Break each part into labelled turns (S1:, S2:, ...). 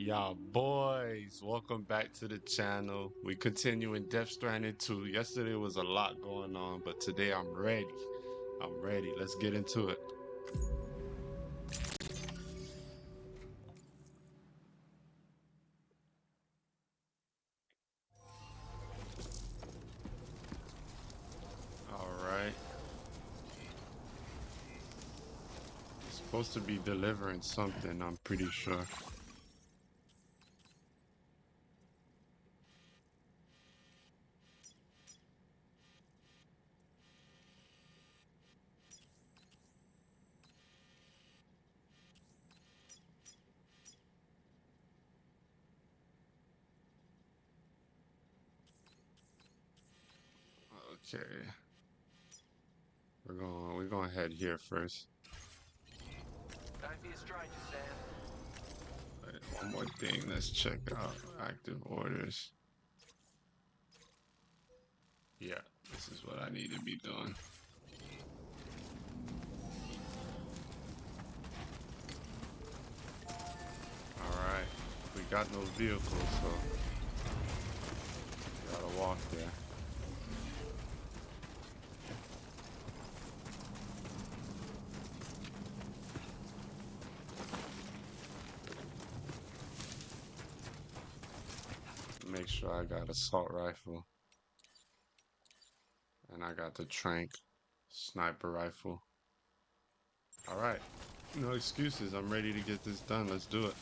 S1: Y'all boys, welcome back to the channel. We continue in Death Stranding 2. Yesterday was a lot going on, but today I'm ready. I'm ready. Let's get into it. All right. It's supposed to be delivering something, I'm pretty sure. Okay. We're going to head here first.
S2: Don't be a stranger, Sam.
S1: Wait, one more thing. Let's check out active orders. Yeah, this is what I need to be doing. Alright, we got no vehicles, so gotta walk there. Make sure I got assault rifle and I got the trank sniper rifle. Alright, no excuses. I'm ready to get this done. Let's do it.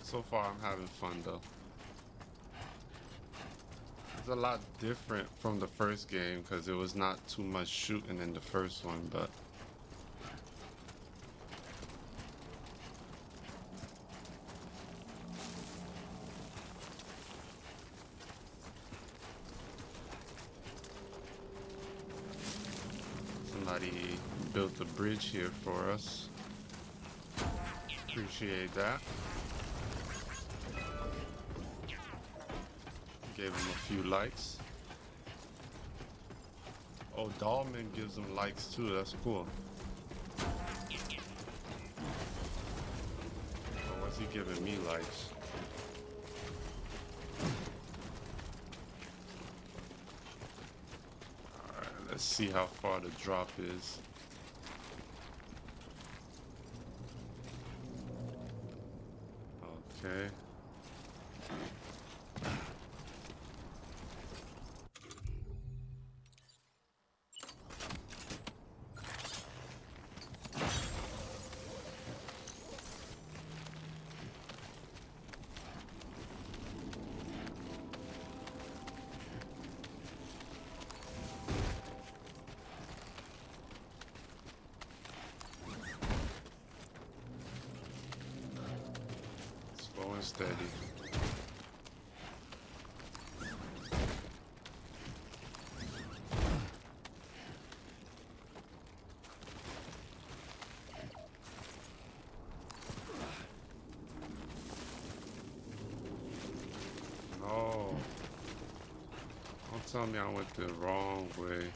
S1: So far, I'm having fun though. It's a lot different from the first game because it was not too much shooting in the first one, but somebody built a bridge here for us. Appreciate that. Gave him a few likes. Oh, Dahlman gives him likes too. That's cool. Or was he giving me likes? Alright, let's see how far the drop is. Okay. Slow and steady. No. Don't tell me I went the wrong way.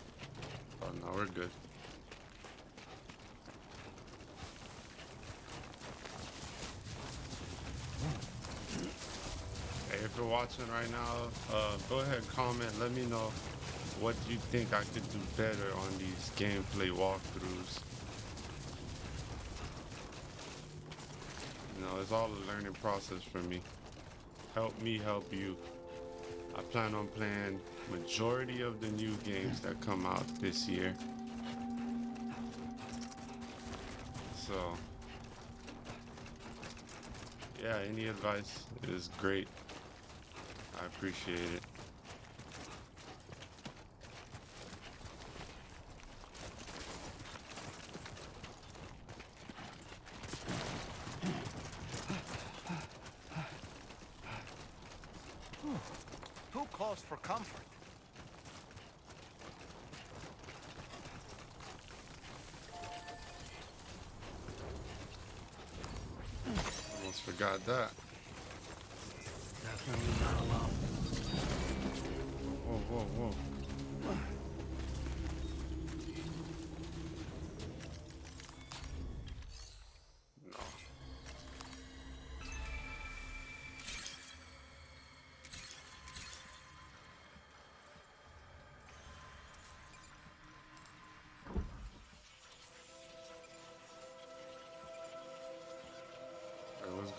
S1: Oh no, we're good. Hey, if you're watching right now, go ahead and comment. Let me know what you think I could do better on these gameplay walkthroughs. You know, it's all a learning process for me. Help me help you. I plan on playing majority of the new games that come out this year. So, yeah, any advice is great. I appreciate it.
S2: Who calls for comfort?
S1: Almost forgot that.
S2: Definitely not alone.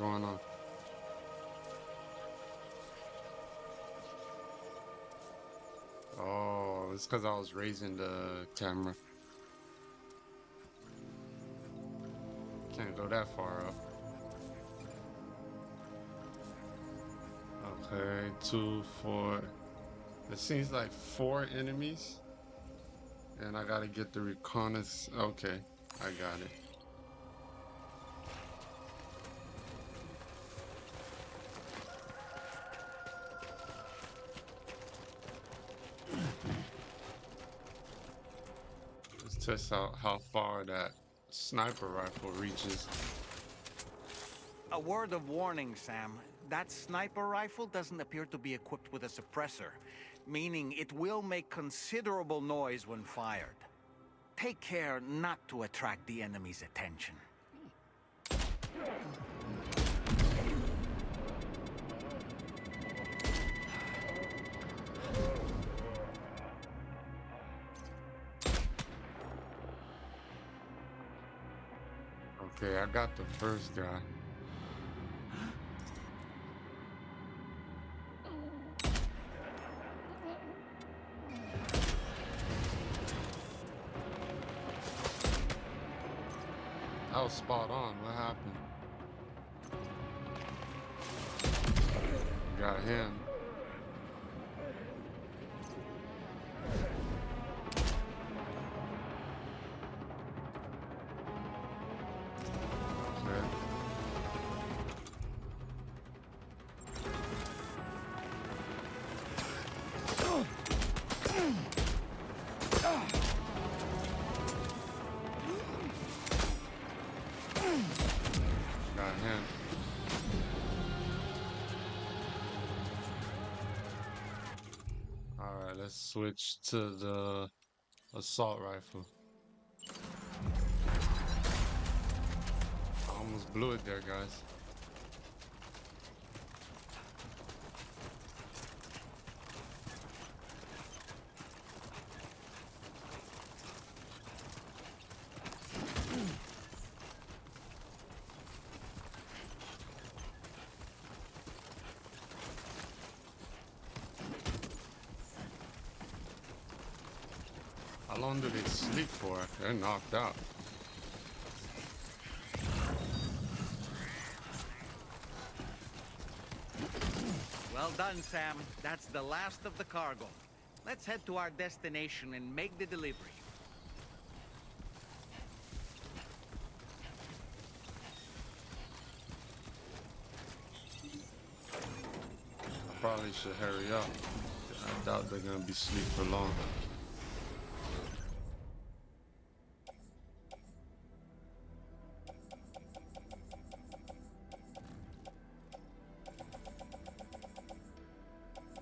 S1: going on? Oh, it's because I was raising the camera. Can't go that far up. Okay, 2, 4. It seems like 4 enemies. And I gotta get the reconnaissance. Okay, I got it. Let's test out how far that sniper rifle reaches.
S2: A word of warning, Sam. That sniper rifle doesn't appear to be equipped with a suppressor, meaning it will make considerable noise when fired. Take care not to attract the enemy's attention.
S1: Okay, I got the first guy. That was spot on. What happened? Got him. Okay. Got him. Alright, let's switch to the assault rifle. I almost blew it there, guys. How long do they sleep for? They're knocked out.
S2: Well done, Sam. That's the last of the cargo. Let's head to our destination and make the delivery.
S1: I probably should hurry up. I doubt they're gonna be asleep for long.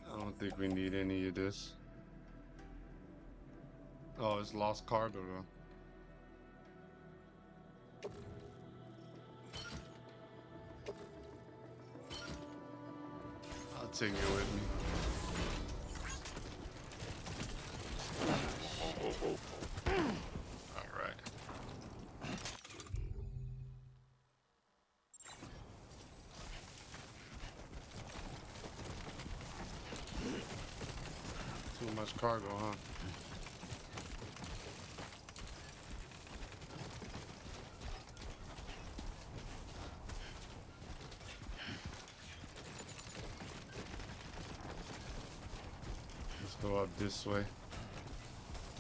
S1: I don't think we need any of this. Oh, it's lost cargo though. I'll take it with me. All right. Too much cargo, huh? Let's go up this way.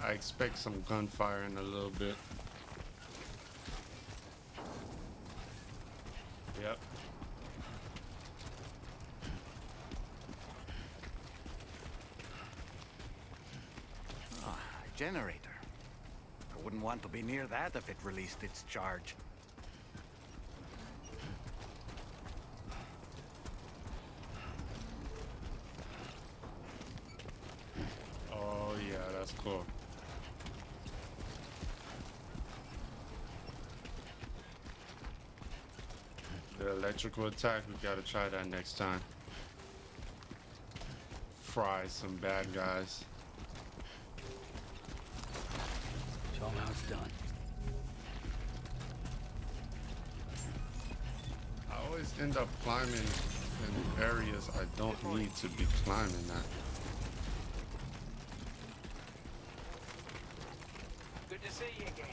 S1: I expect some gunfire in a little bit. Yep.
S2: Ah, a generator. I wouldn't want to be near that if it released its charge.
S1: Oh yeah, that's cool. The electrical attack, we gotta try that next time. Fry some bad guys.
S3: Show 'em how it's done.
S1: I always end up climbing in areas I don't need to be climbing at.
S3: Good to see you again.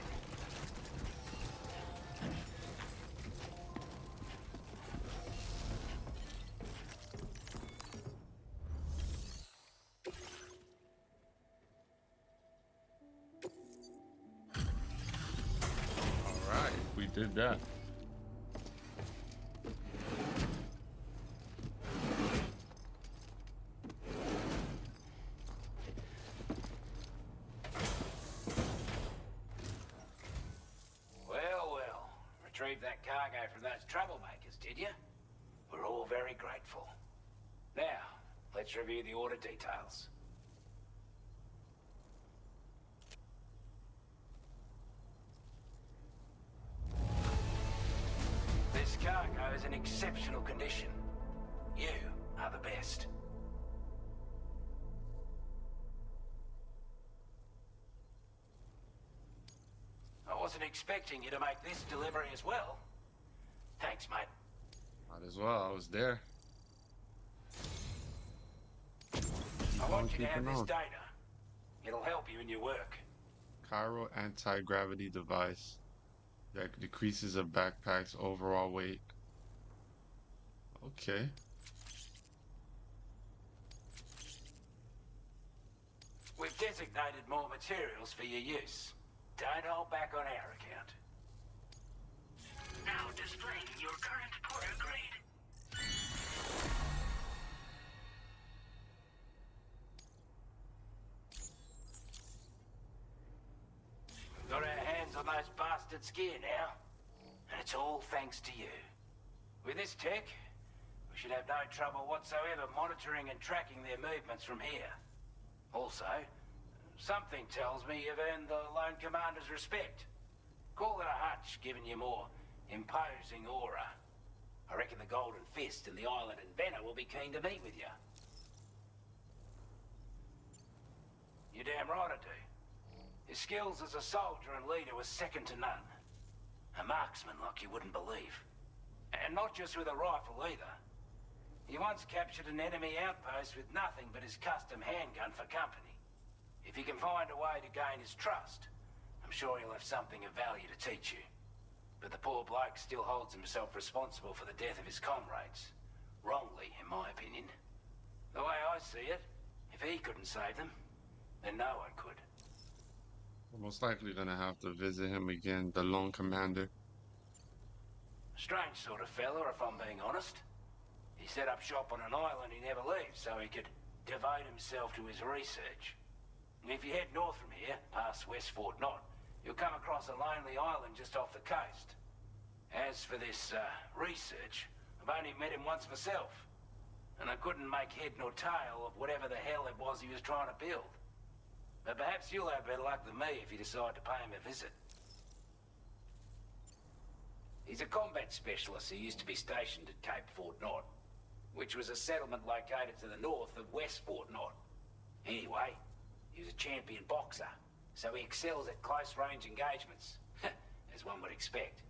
S1: All right, we did that.
S3: Well, well. Retrieved that cargo from those troublemakers, did you? We're all very grateful. Now, let's review the order details. This cargo is in exceptional condition. You are the best. I wasn't expecting you to make this delivery as well. Thanks, mate.
S1: Might as well. I was there.
S3: I want you to have
S1: keeping
S3: this
S1: on.
S3: data. It'll help you in your work.
S1: Chiral anti-gravity device that decreases a backpack's overall weight. Okay.
S3: We've designated more materials for your use. Don't hold back on our account.
S4: Now displaying your current porter grade.
S3: We've got our hands on those bastards' gear now. And it's all thanks to you. With this tech, we should have no trouble whatsoever monitoring and tracking their movements from here. Also, something tells me you've earned the Lone Commander's respect. Call it a hunch, giving you more imposing aura. I reckon the Golden Fist and the Island Inventor will be keen to meet with you. You're damn right I do. His skills as a soldier and leader were second to none. A marksman like you wouldn't believe. And not just with a rifle either. He once captured an enemy outpost with nothing but his custom handgun for company. If you can find a way to gain his trust, I'm sure he'll have something of value to teach you. But the poor bloke still holds himself responsible for the death of his comrades. Wrongly, in my opinion. The way I see it, if he couldn't save them, then no one could.
S1: We're most likely gonna have to visit him again, the Lone Commander.
S3: Strange sort of fella, if I'm being honest. He set up shop on an island he never leaves so he could devote himself to his research. And if you head north from here, past West Fort Knot, you'll come across a lonely island just off the coast. As for this, research, I've only met him once myself. And I couldn't make head nor tail of whatever the hell it was he was trying to build. But perhaps you'll have better luck than me if you decide to pay him a visit. He's a combat specialist who used to be stationed at Cape Fort Knot, which was a settlement located to the north of West Fort Knot. Anyway, he was a champion boxer, so he excels at close-range engagements, as one would expect.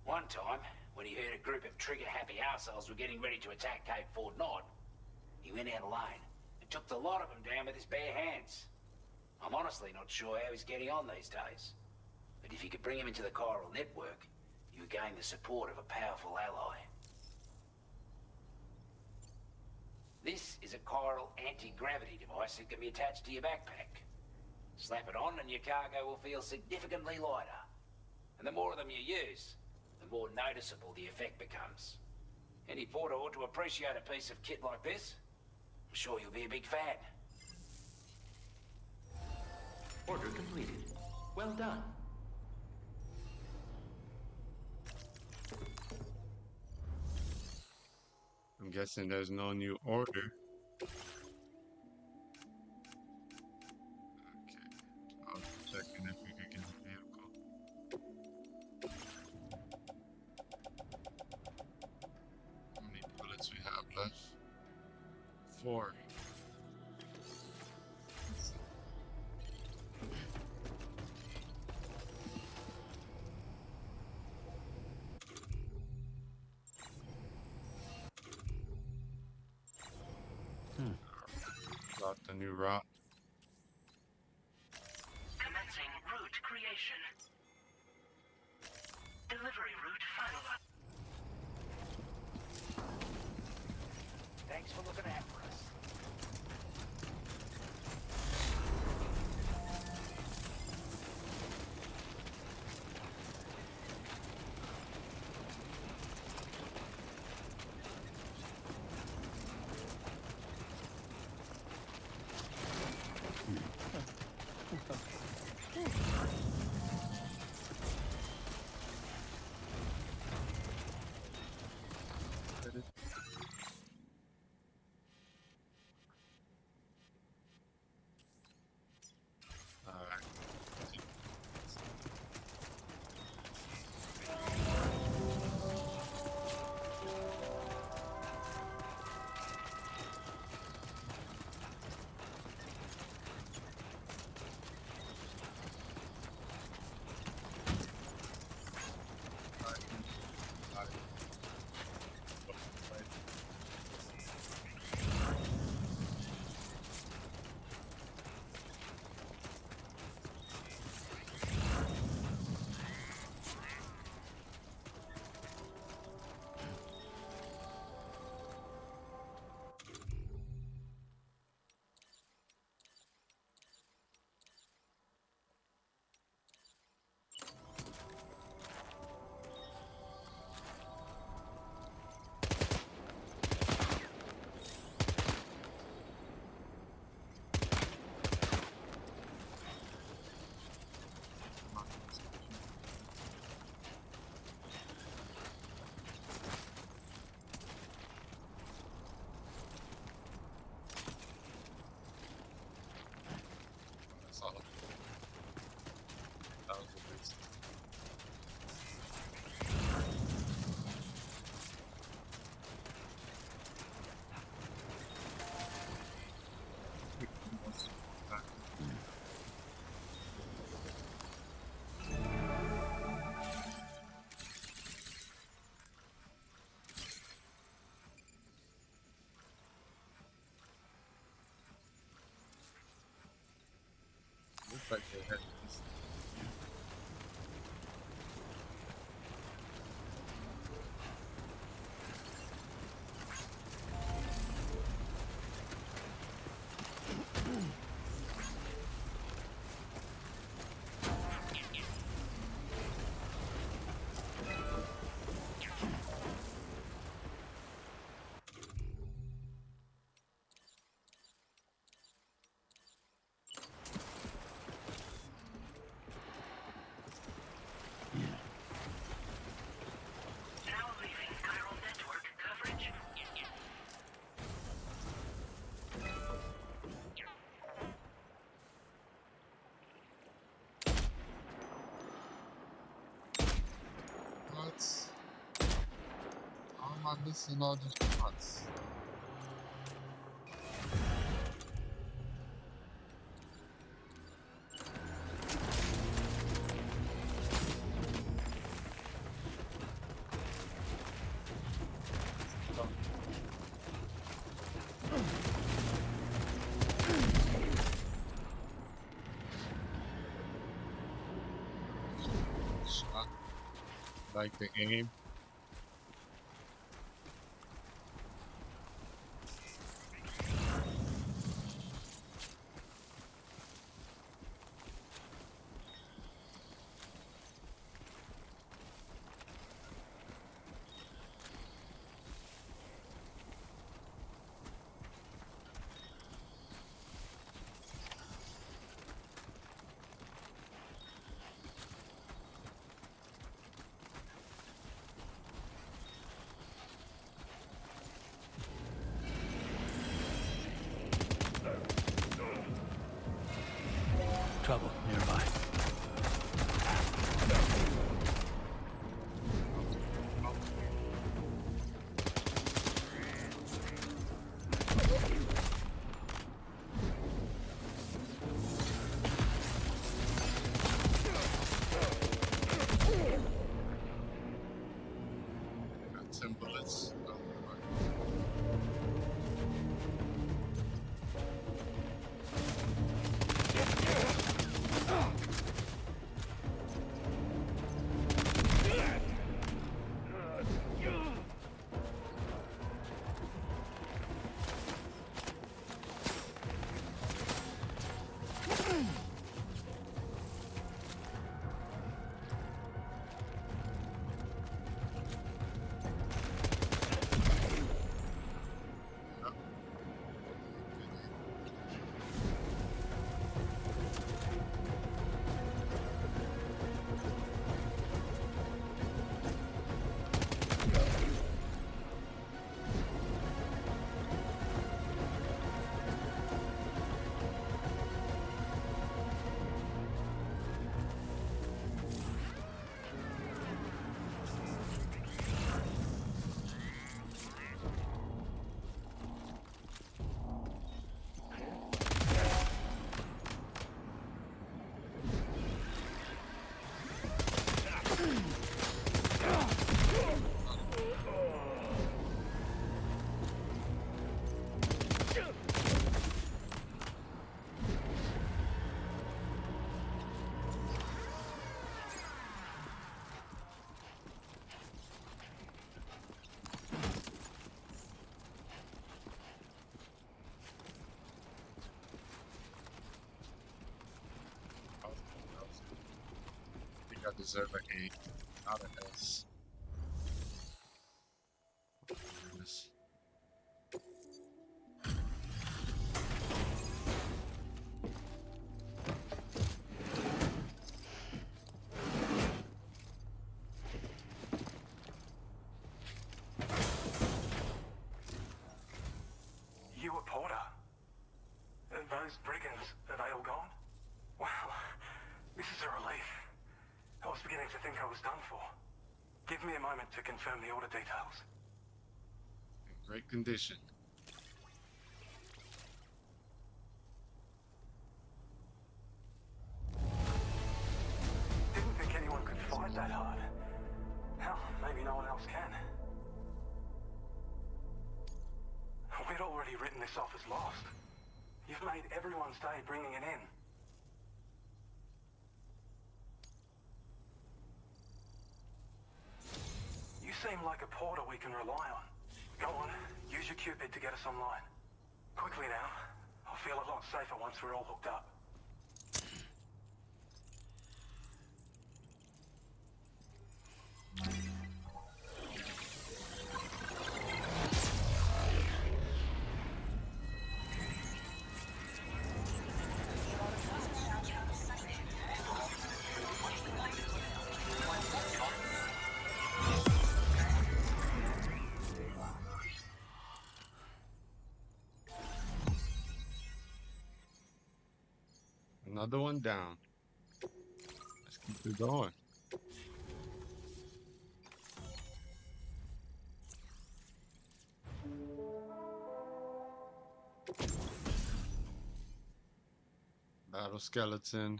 S3: One time, when he heard a group of trigger-happy arseholes were getting ready to attack Cape Fort Knot, he went out alone and took the lot of them down with his bare hands. I'm honestly not sure how he's getting on these days. But if you could bring him into the Chiral Network, you would gain the support of a powerful ally. This is a Chiral anti-gravity device that can be attached to your backpack. Slap it on and your cargo will feel significantly lighter. And the more of them you use, the more noticeable the effect becomes. Any porter ought to appreciate a piece of kit like this. I'm sure you'll be a big fan.
S5: Order completed. Well done.
S1: I'm guessing there's no new order. Okay, I was checking if we could get a vehicle. How many bullets we have left? 4. Drop the new route.
S4: Commencing route creation. Delivery route finalized.
S3: Thanks for looking after us.
S1: Alright. That's all. That was a waste. Looks like they had this.
S4: Now leaving Chiral Network coverage.
S1: What? How am I missing all these shots? Shot. Like the aim.
S2: Trouble nearby.
S1: Got 10 bullets. Oh, I deserve an A, not an S. Goodness.
S4: You a Porter? Those brigands, are they all gone? Well, this is a relief. I was beginning to think I was done for. Give me a moment to confirm the order details.
S1: In great condition.
S4: Didn't think anyone could fight that hard. Hell, maybe no one else can. We'd already written this off as lost. You've made everyone's day bringing it in. You seem like a porter we can rely on. Go on, use your Cupid to get us online. Quickly now. I'll feel a lot safer once we're all hooked up.
S1: Another one down. Let's keep it going. Battle skeleton.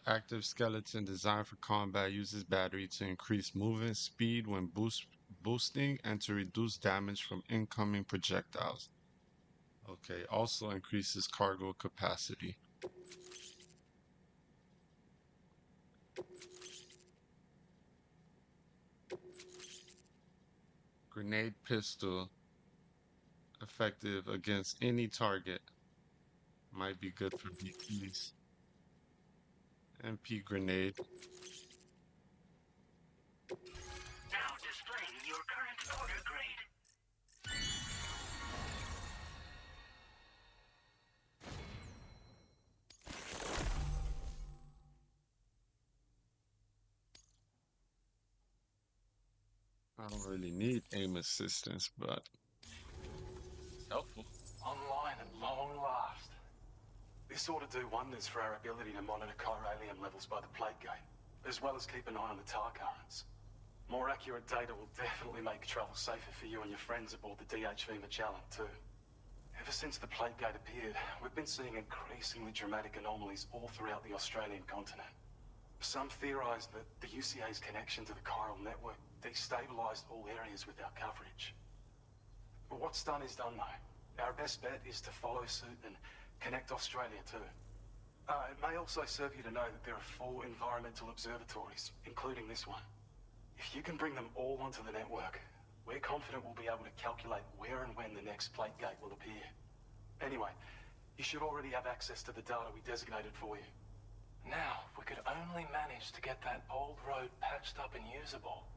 S1: Active skeleton designed for combat uses battery to increase movement speed when boosting and to reduce damage from incoming projectiles. Okay, also increases cargo capacity. Grenade pistol, effective against any target. Might be good for BPs. MP grenade.
S4: Now displaying your current order grade.
S1: I don't really need aim assistance, but it's helpful.
S6: Online at long last. This ought to do wonders for our ability to monitor chiralium levels by the plate gate, as well as keep an eye on the tar currents. More accurate data will definitely make travel safer for you and your friends aboard the DHV Magellan too. Ever since the plate gate appeared, we've been seeing increasingly dramatic anomalies all throughout the Australian continent. Some theorise that the UCA's connection to the Chiral Network destabilised all areas with our coverage. But what's done is done though. Our best bet is to follow suit and connect Australia too. It may also serve you to know that there are 4 environmental observatories, including this one. If you can bring them all onto the network, we're confident we'll be able to calculate where and when the next plate gate will appear. Anyway, you should already have access to the data we designated for you. Now, if we could only manage to get that old road patched up and usable.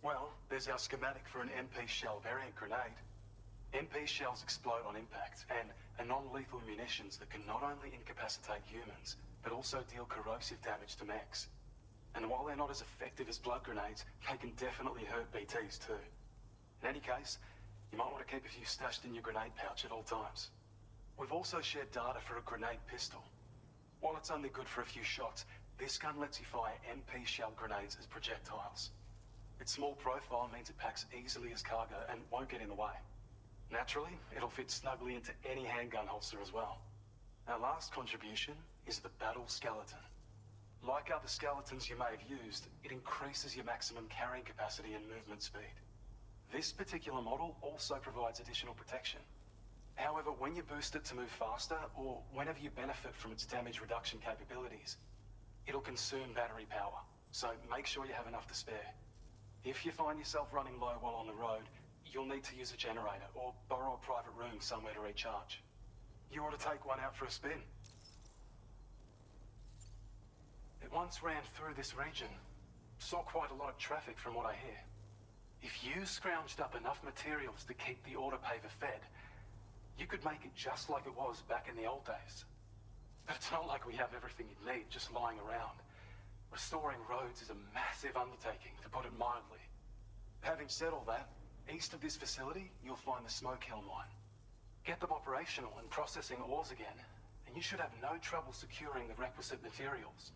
S6: Well, there's our schematic for an MP shell variant grenade. MP shells explode on impact and are non-lethal munitions that can not only incapacitate humans, but also deal corrosive damage to mechs. And while they're not as effective as blood grenades, they can definitely hurt BTs too. In any case, you might want to keep a few stashed in your grenade pouch at all times. We've also shared data for a grenade pistol. While it's only good for a few shots, this gun lets you fire MP shell grenades as projectiles. Its small profile means it packs easily as cargo and won't get in the way. Naturally, it'll fit snugly into any handgun holster as well. Our last contribution is the battle skeleton. Like other skeletons you may have used, it increases your maximum carrying capacity and movement speed. This particular model also provides additional protection. However, when you boost it to move faster, or whenever you benefit from its damage reduction capabilities, it'll consume battery power, so make sure you have enough to spare. If you find yourself running low while on the road, you'll need to use a generator or borrow a private room somewhere to recharge. You ought to take one out for a spin. It once ran through this region. Saw quite a lot of traffic from what I hear. If you scrounged up enough materials to keep the autopaver fed, you could make it just like it was back in the old days. But it's not like we have everything you need just lying around. Restoring roads is a massive undertaking, to put it mildly. Having said all that, east of this facility, you'll find the Smoke Hill mine. Get them operational and processing ores again, and you should have no trouble securing the requisite materials.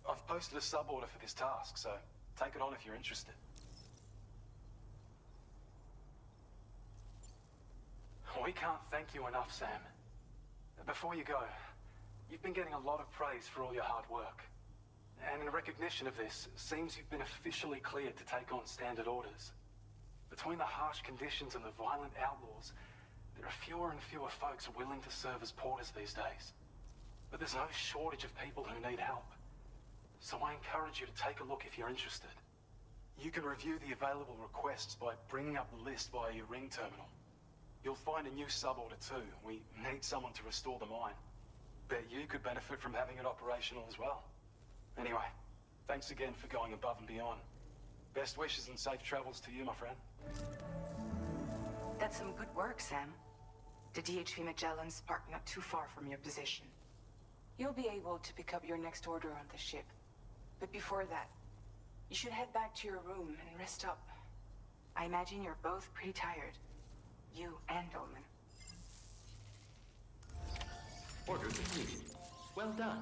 S6: I've posted a sub-order for this task, so take it on if you're interested. We can't thank you enough, Sam. Before you go, you've been getting a lot of praise for all your hard work. And in recognition of this, it seems you've been officially cleared to take on standard orders. Between the harsh conditions and the violent outlaws, there are fewer and fewer folks willing to serve as porters these days. But there's no shortage of people who need help. So I encourage you to take a look if you're interested. You can review the available requests by bringing up the list via your ring terminal. You'll find a new sub-order too. We need someone to restore the mine. Bet you could benefit from having it operational as well. Anyway, thanks again for going above and beyond. Best wishes and safe travels to you, my friend.
S7: That's some good work, Sam. The DHV Magellan's parked not too far from your position. You'll be able to pick up your next order on the ship. But before that, you should head back to your room and rest up. I imagine you're both pretty tired. You and Dolman.
S5: Order completed. Well done.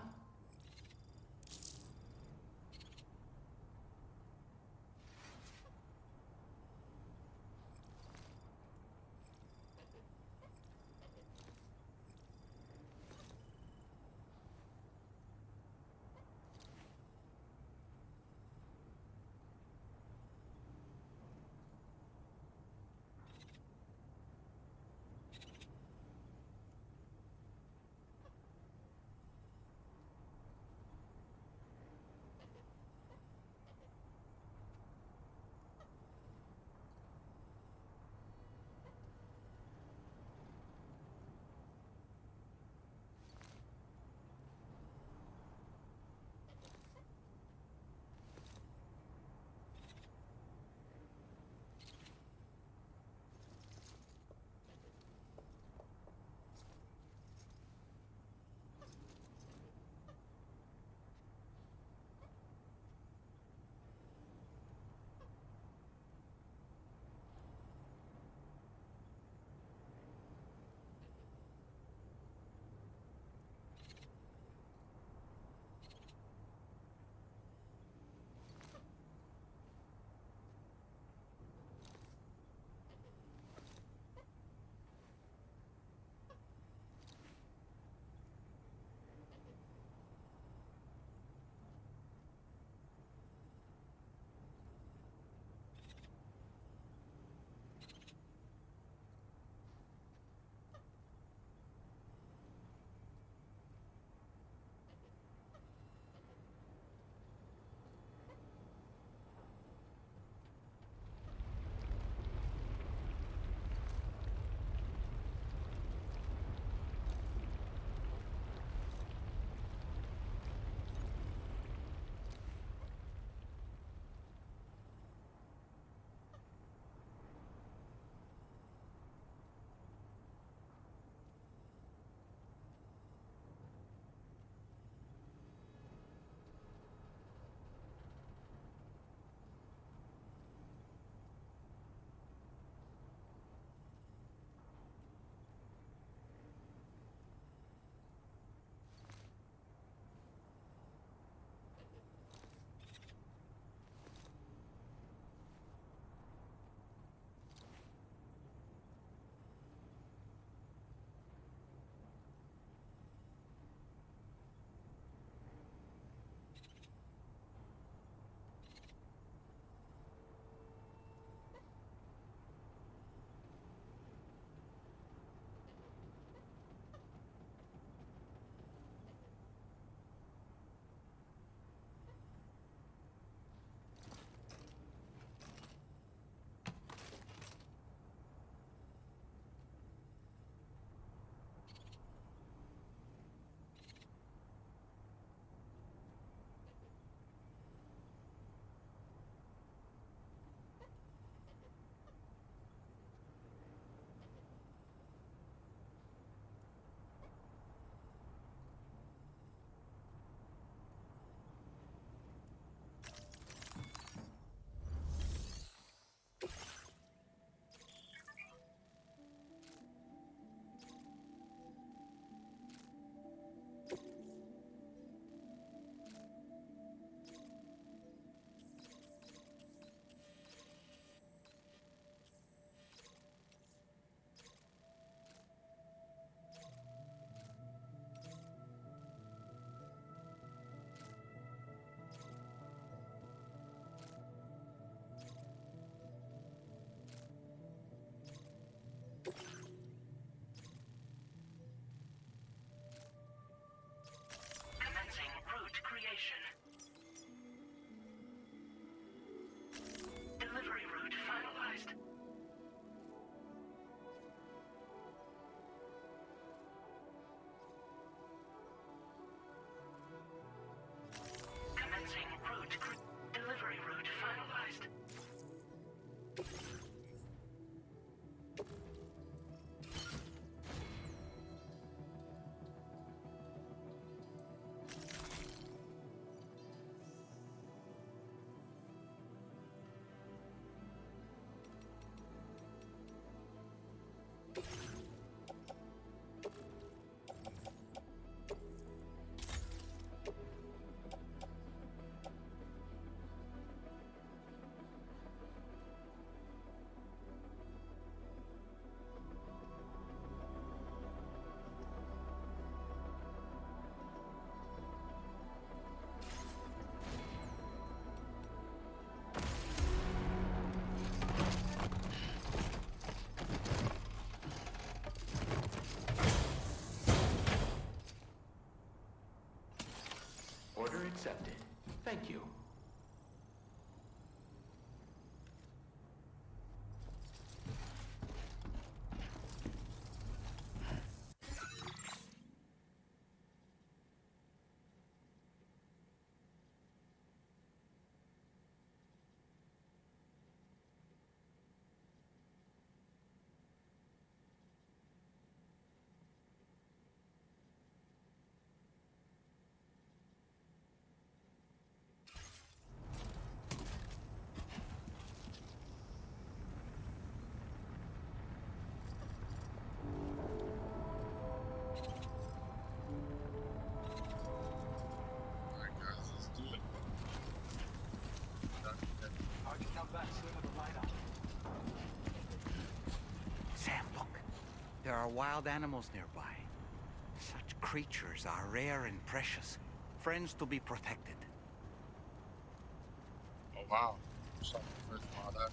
S5: accepted. Thank you.
S1: Alright, guys, let's do it.
S6: I can come back sooner than later.
S2: Sam, look. There are wild animals nearby. Such creatures are rare and precious. Friends to be protected.
S1: Oh wow. Shot the first wild animal.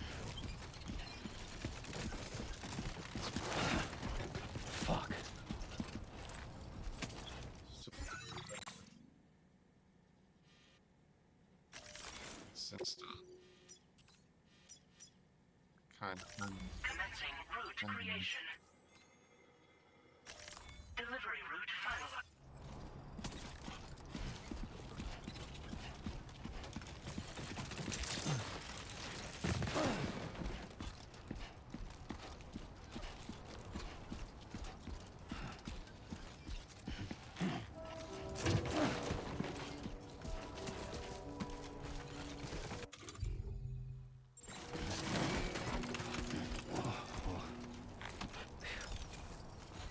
S5: Fuck.
S1: Since the kind of
S8: Commencing route creation. Delivery route finalized.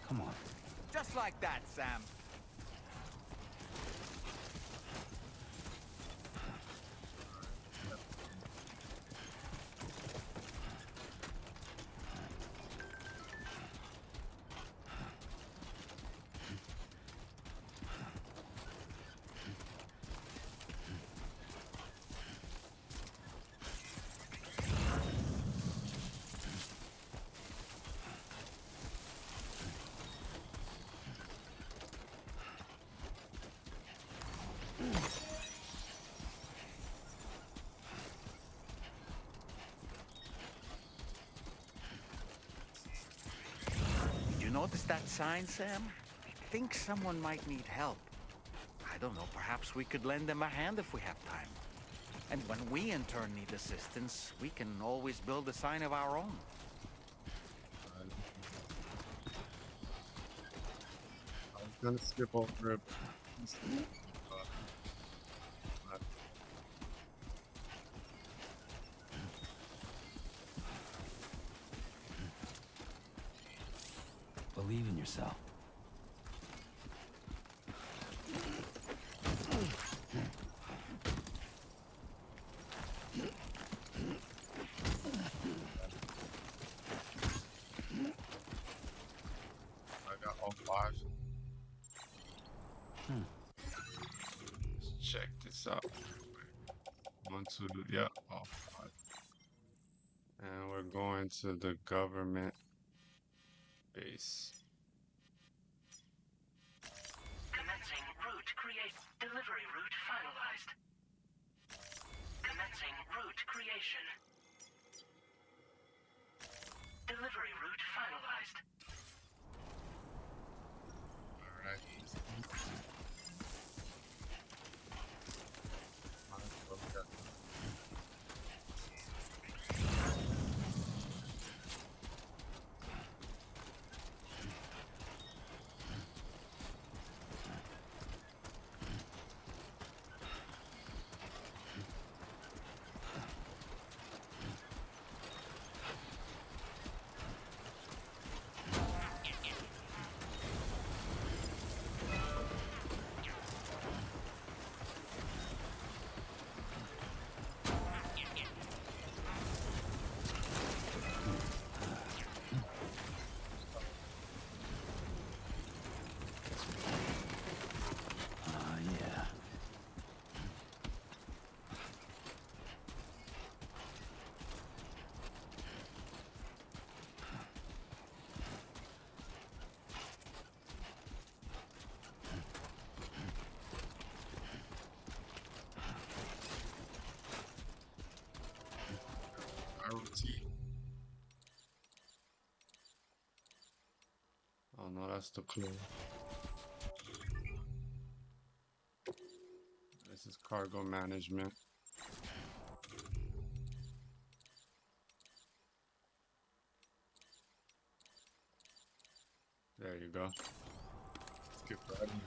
S5: Come on.
S2: Just like that, Sam. Did you notice that sign, Sam? I think someone might need help. I don't know, perhaps we could lend them a hand if we have time. And when we in turn need assistance, we can always build a sign of our own.
S1: I was gonna skip over it. But
S5: Believe in yourself.
S1: I got all five. Let's check this out. 1, 2, yeah, all five. And we're going to the government base.
S8: Commencing route create. Delivery route finalized. Commencing route creation. Delivery route finalized.
S1: Alright. Oh no, that's the clue. This is cargo management. There you go. Skip right in.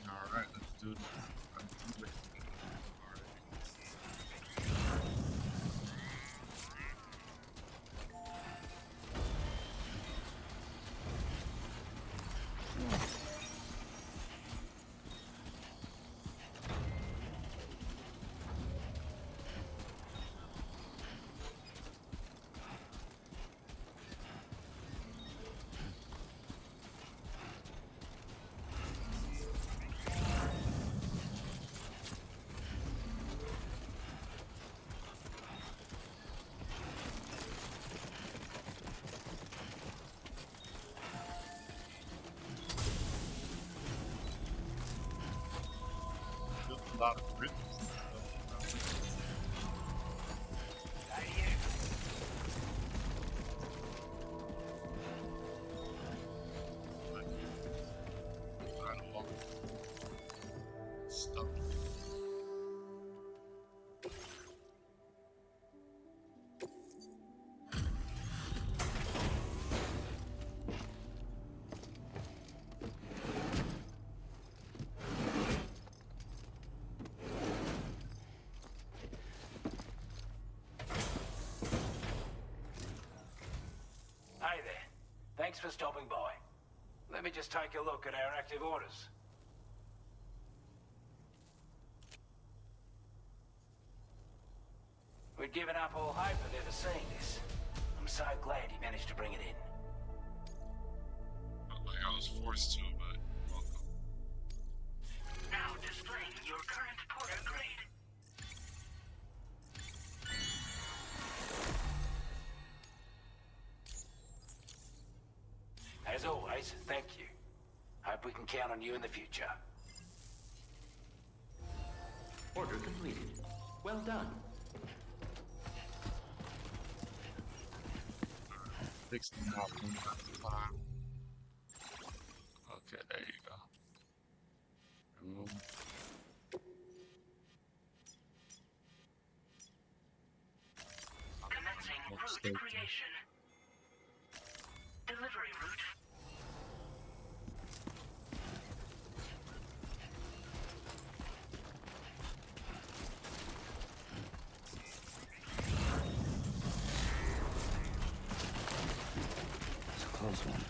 S1: All right, let's do this. There's a lot of bridges and stuff. Like, right along stuff.
S3: Hey there. Thanks for stopping by. Let me just take a look at our active orders. We'd given up all hope of ever seeing this. I'm so glad he managed to bring it in.
S1: Felt like I was forced to, but welcome.
S8: Now displaying your current porter grade.
S3: As always, thank you. Hope we can count on you in the future.
S5: Order completed. Well done.
S1: 60 now, 1 time. Okay, there you go. Remove.
S8: Commencing route
S1: Station.
S8: creation. Delivery route.
S5: It's a close one.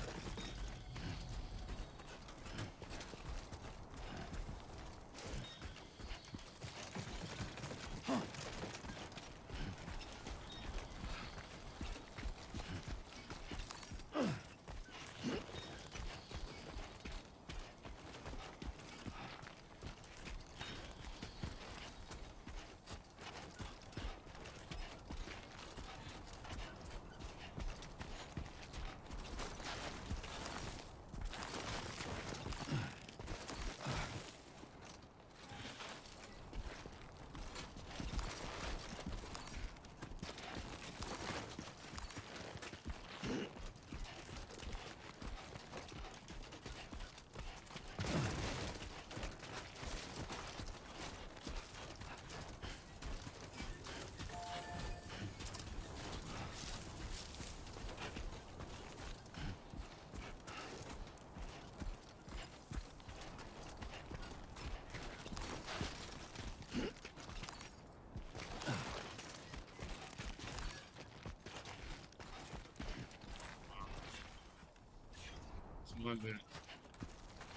S1: Someone that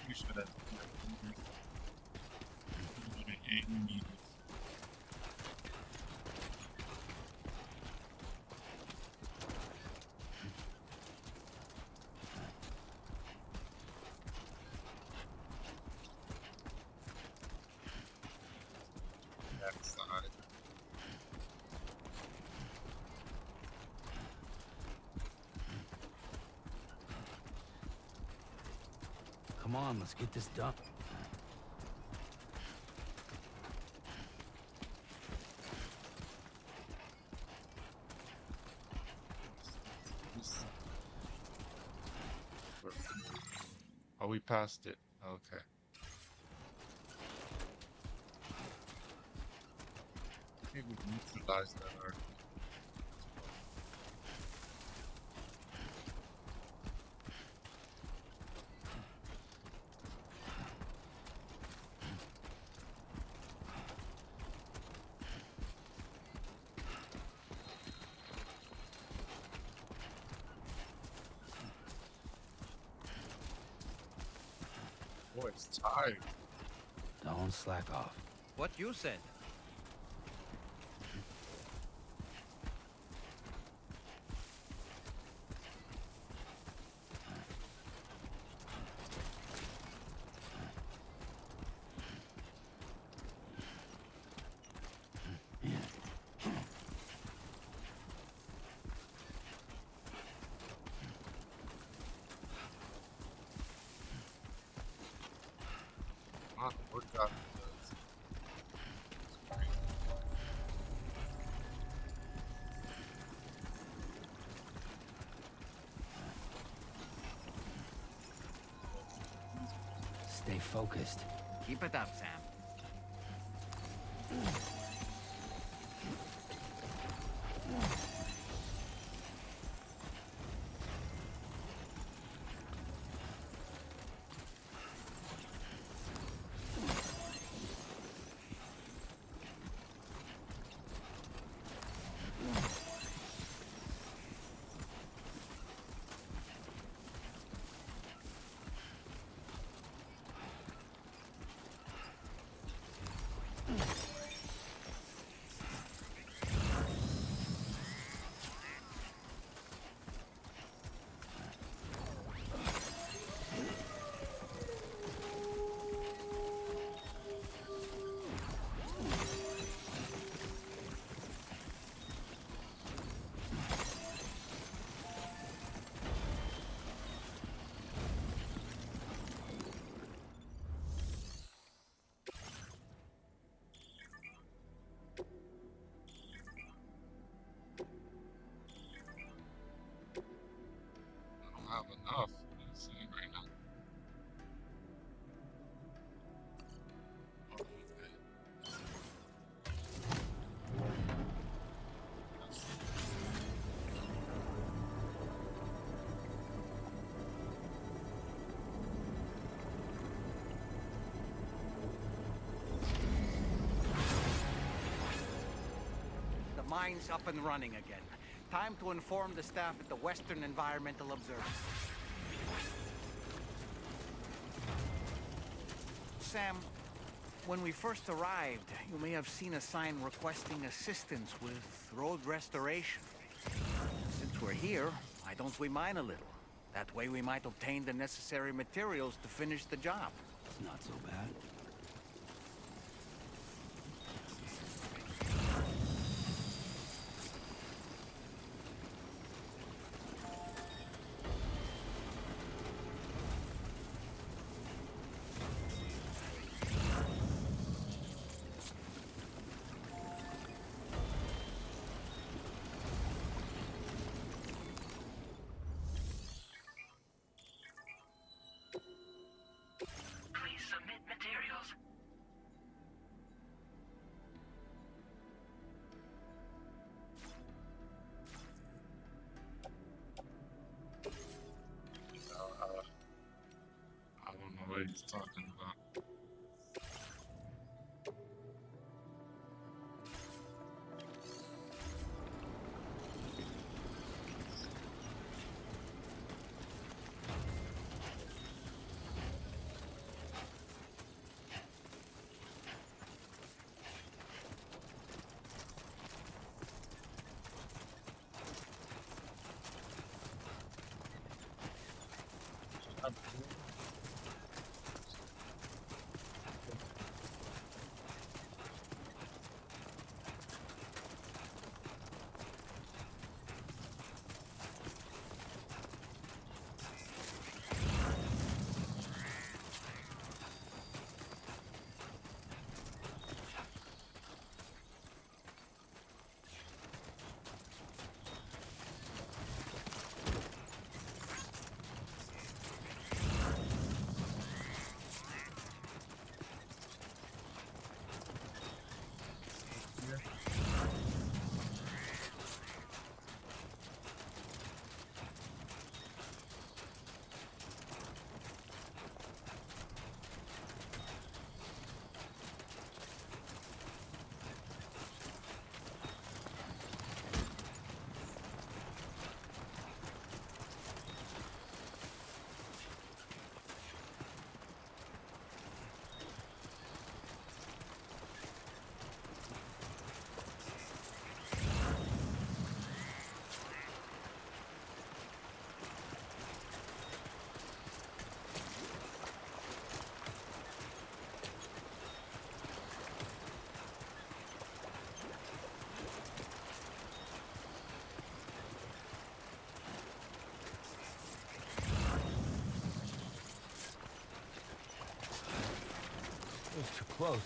S1: you should have. That side.
S9: Come on, let's get this done.
S1: Oh, we passed it. Okay. I think we neutralized that already. Boy, it's tired.
S9: Don't slack off.
S2: What you said?
S1: Ah, work out.
S9: Stay focused.
S2: Keep it up, Sam.
S1: I don't have enough. Let's see right now. Oh, okay.
S2: The mine's up and running again. Time to inform the staff at the Western Environmental Observatory. Sam, when we first arrived, you may have seen a sign requesting assistance with road restoration. Since we're here, why don't we mine a little? That way we might obtain the necessary materials to finish the job.
S9: It's not so bad.
S8: Please submit materials.
S1: I don't know what he's talking about.
S9: was too close.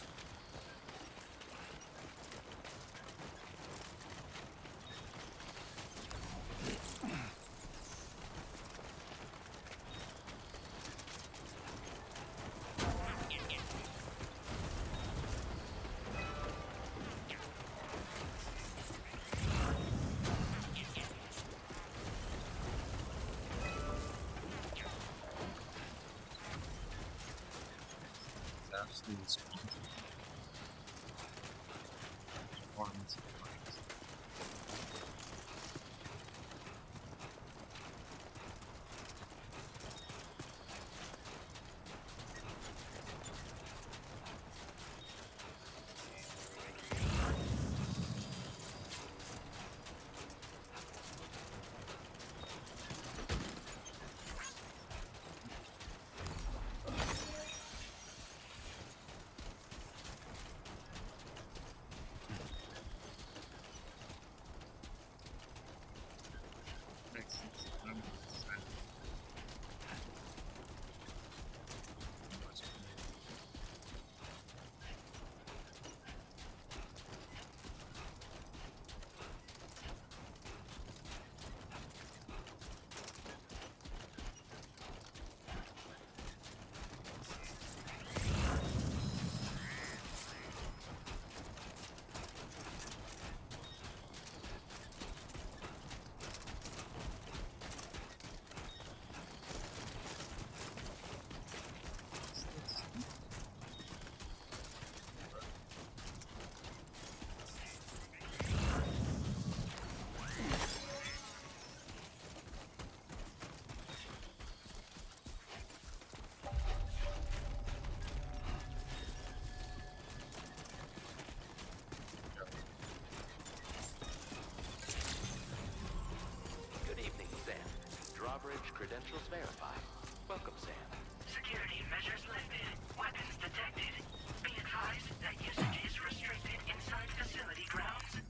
S1: Absolutely responsible. Performance. Makes sense. 100%. Much
S5: Good evening, Sam. Drawbridge credentials verified. Welcome, Sam.
S8: Security measures lifted. Weapons detected. Be advised that usage is restricted inside facility grounds.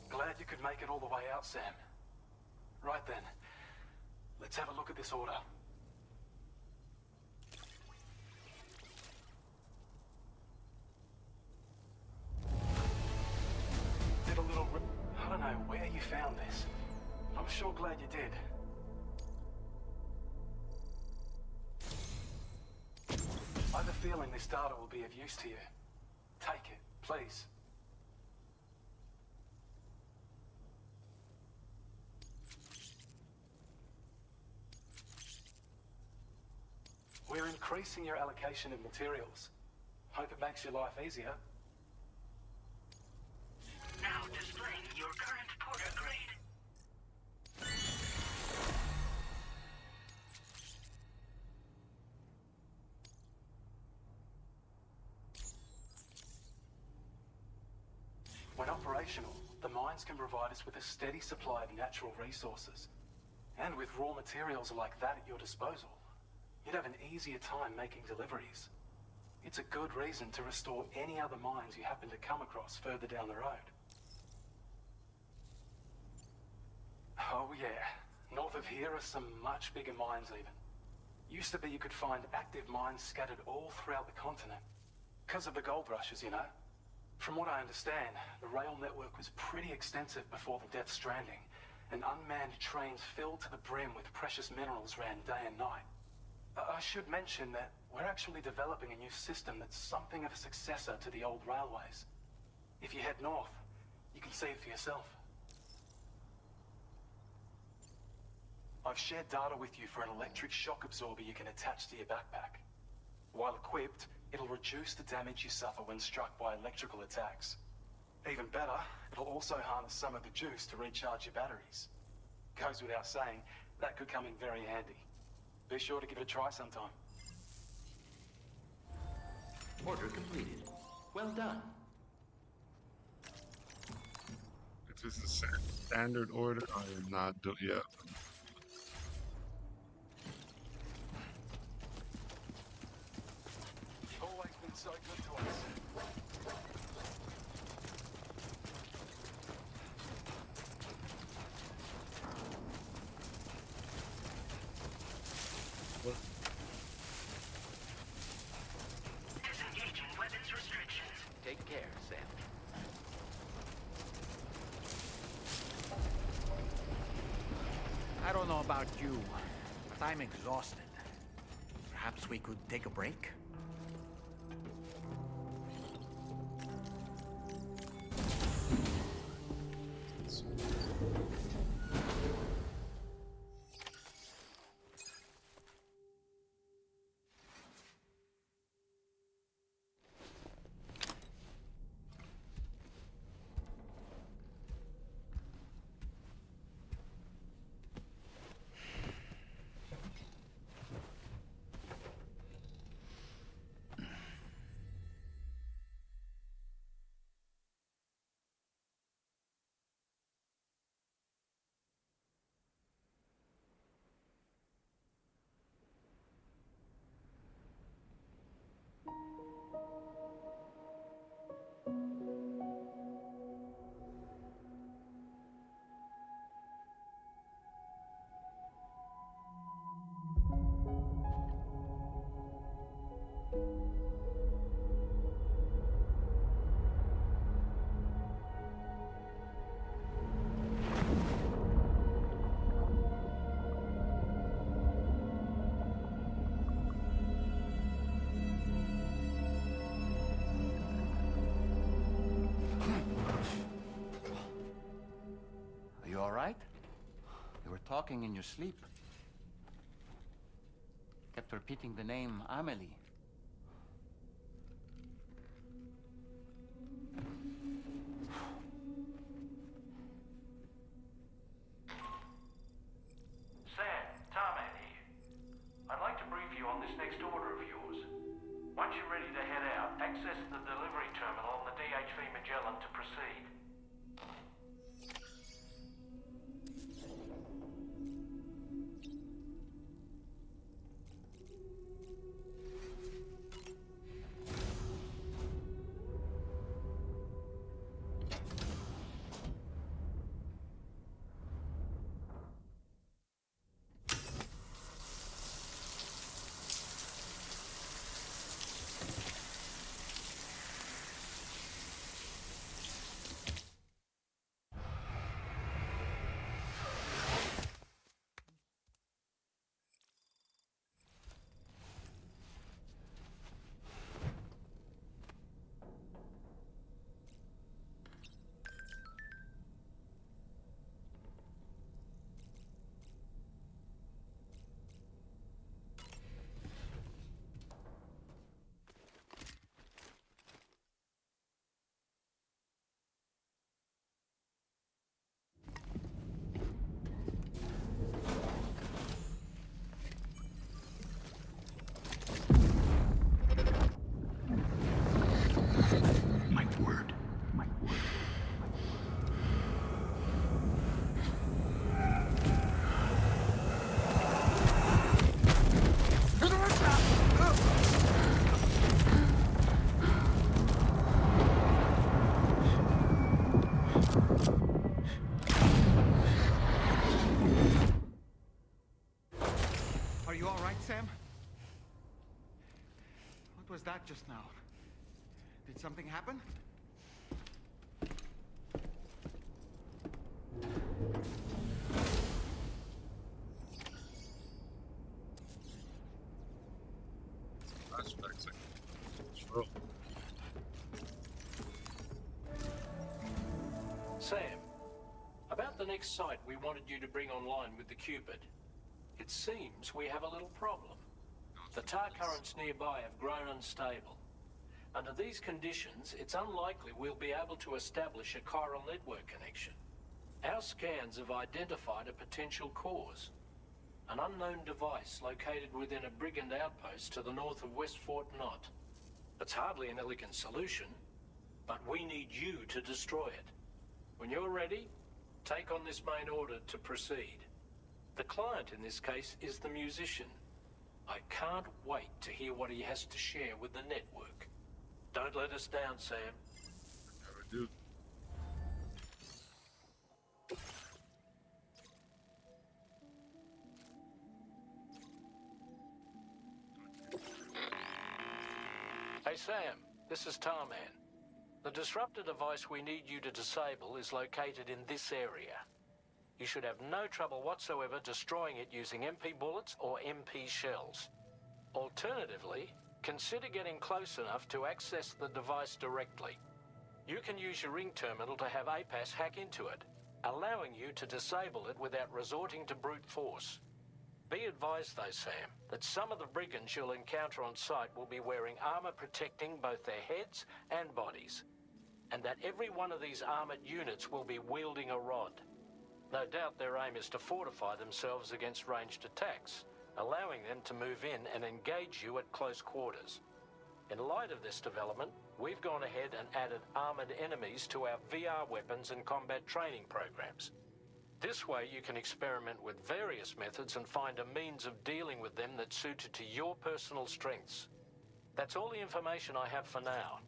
S6: Glad you could make it all the way out, Sam. Right then, let's have a look at this order. Did a little I don't know where you found this. I'm sure glad you did. I have a feeling this data will be of use to you. Take it, please. We're increasing your allocation of materials. Hope it makes your life easier.
S8: Now displaying your current porter grade.
S6: When operational, the mines can provide us with a steady supply of natural resources. And with raw materials like that at your disposal, you'd have an easier time making deliveries. It's a good reason to restore any other mines you happen to come across further down the road. Oh yeah, north of here are some much bigger mines even. Used to be you could find active mines scattered all throughout the continent. Because of the gold rushes, you know. From what I understand, the rail network was pretty extensive before the Death Stranding, and unmanned trains filled to the brim with precious minerals ran day and night. I should mention that we're actually developing a new system that's something of a successor to the old railways. If you head north, you can see it for yourself. I've shared data with you for an electric shock absorber you can attach to your backpack. While equipped, it'll reduce the damage you suffer when struck by electrical attacks. Even better, it'll also harness some of the juice to recharge your batteries. Goes without saying, that could come in very handy. Be sure to give it a try sometime.
S5: Order completed. Well done.
S1: If it's a standard order, I am not doing. Yeah,
S6: so good to us.
S8: Disengaging weapons restrictions.
S5: Take care, Sam.
S2: I don't know about you, but I'm exhausted. Perhaps we could take a break?
S10: Are you all right? You were talking in your sleep. Kept repeating the name Amelie.
S8: Sam, Tarman here. I'd like to brief you on this next order of yours. Once you're ready to head out, access the delivery terminal on the DHV Magellan to proceed.
S2: Are you all right, Sam? What was that just now? Did something happen?
S1: Flashbacks. Sure.
S11: Sam, about the next site we wanted you to bring online with the Cupid. It seems we have a little problem. The tar currents nearby have grown unstable. Under these conditions, it's unlikely we'll be able to establish a chiral network connection. Our scans have identified a potential cause. An unknown device located within a brigand outpost to the north of West Fort Knot. It's hardly an elegant solution, but we need you to destroy it. When you're ready, take on this main order to proceed. The client in this case is the musician. I can't wait to hear what he has to share with the network. Don't let us down, Sam.
S1: Never do.
S11: Hey, Sam. This is Tarman. The disruptor device we need you to disable is located in this area. You should have no trouble whatsoever destroying it using MP bullets or MP shells. Alternatively, consider getting close enough to access the device directly. You can use your ring terminal to have APAS hack into it, allowing you to disable it without resorting to brute force. Be advised though, Sam, that some of the brigands you'll encounter on site will be wearing armor protecting both their heads and bodies, and that every one of these armored units will be wielding a rod. No doubt their aim is to fortify themselves against ranged attacks, allowing them to move in and engage you at close quarters. In light of this development, we've gone ahead and added armored enemies to our VR weapons and combat training programs. This way you can experiment with various methods and find a means of dealing with them that's suited to your personal strengths. That's all the information I have for now.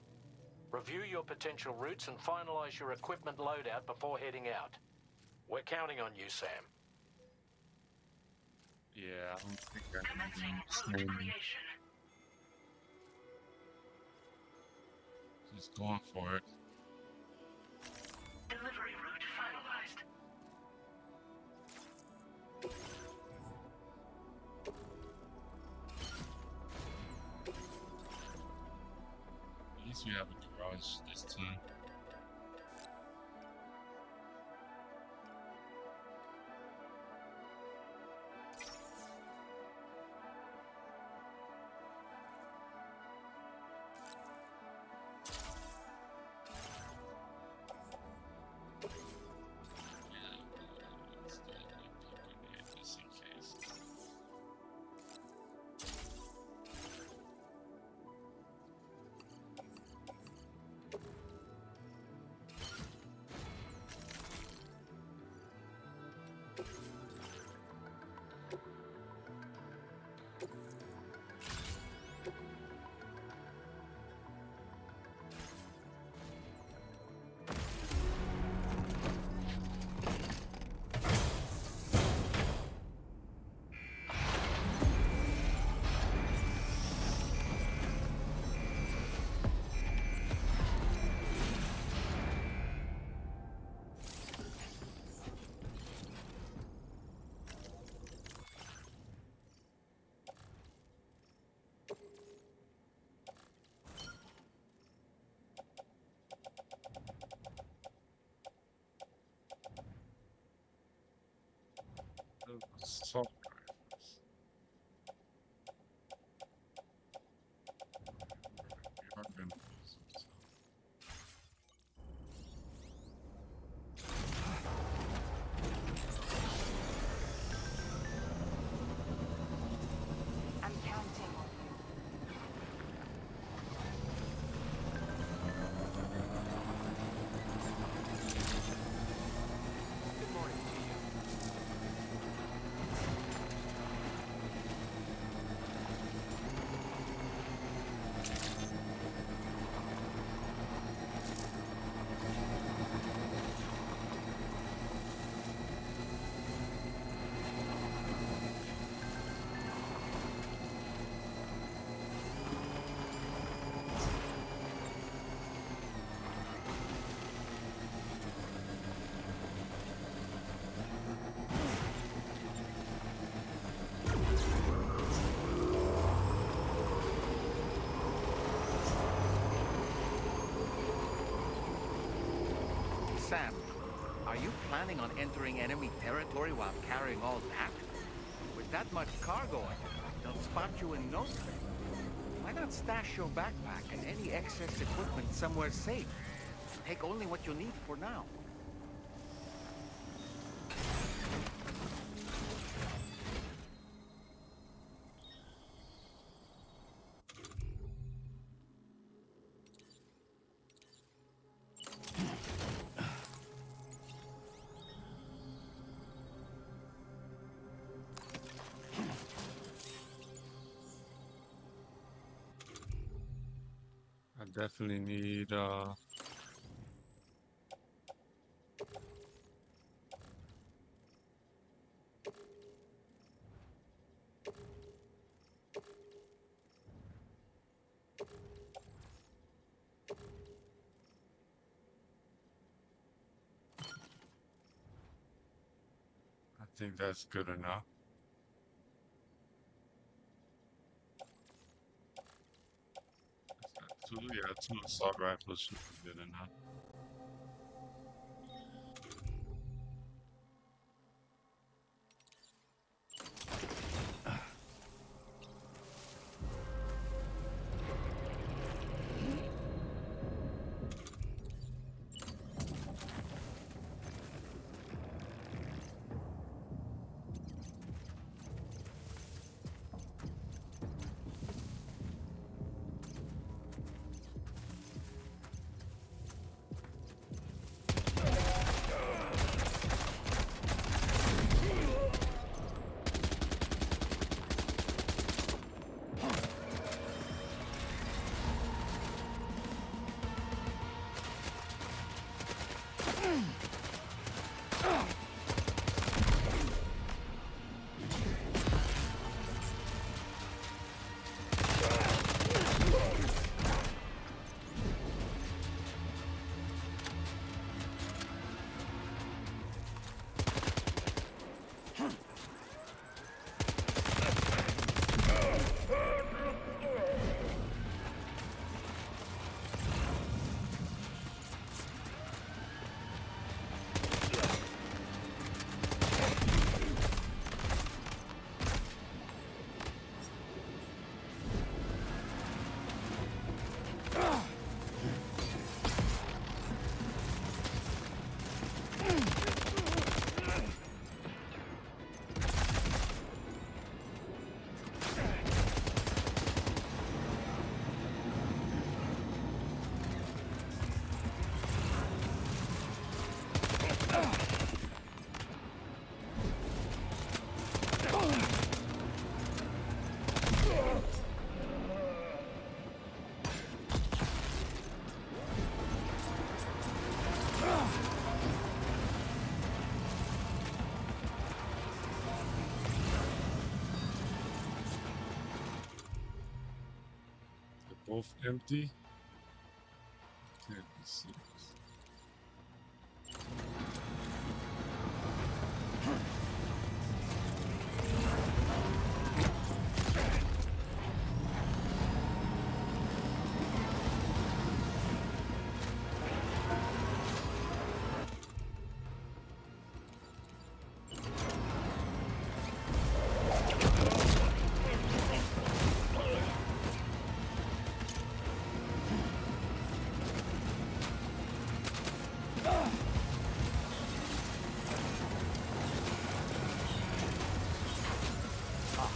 S11: Review your potential routes and finalize your equipment loadout before heading out. We're counting on you, Sam.
S1: Yeah, I don't think I
S12: Commencing
S1: can
S12: route
S1: understand.
S12: creation.
S1: Just going for it.
S12: Delivery route finalized.
S1: At least we have a garage this time. Just in case. Assault rifles. We are gonna use them, so.
S7: I'm counting on you.
S11: Good morning to you.
S2: Sam, are you planning on entering enemy territory while carrying all that? With that much cargo on you, they'll spot you in no time. Why not stash your backpack and any excess equipment somewhere safe? Take only what you need for now.
S1: I definitely need I think that's good enough. Two assault rifles should be good enough. They're both empty. Can't be serious.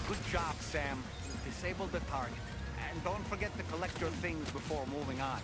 S2: Good job, Sam. You disabled the target. And don't forget to collect your things before moving on.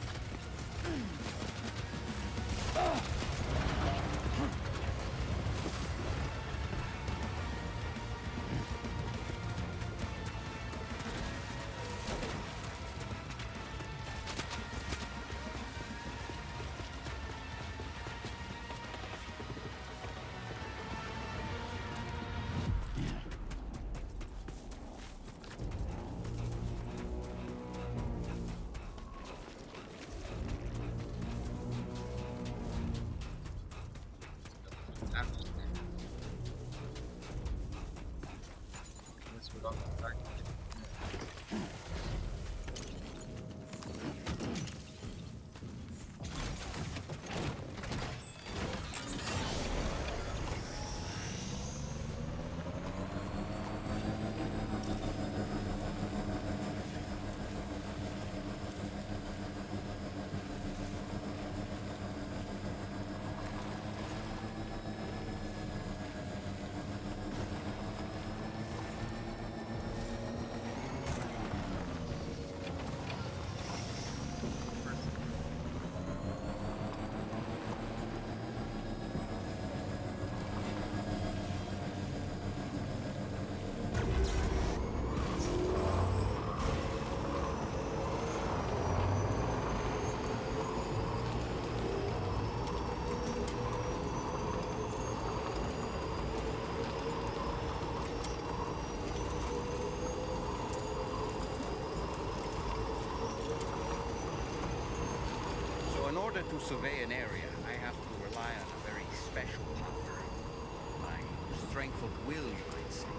S2: order to survey an area, I have to rely on a very special hunter. My strength of will, you might say.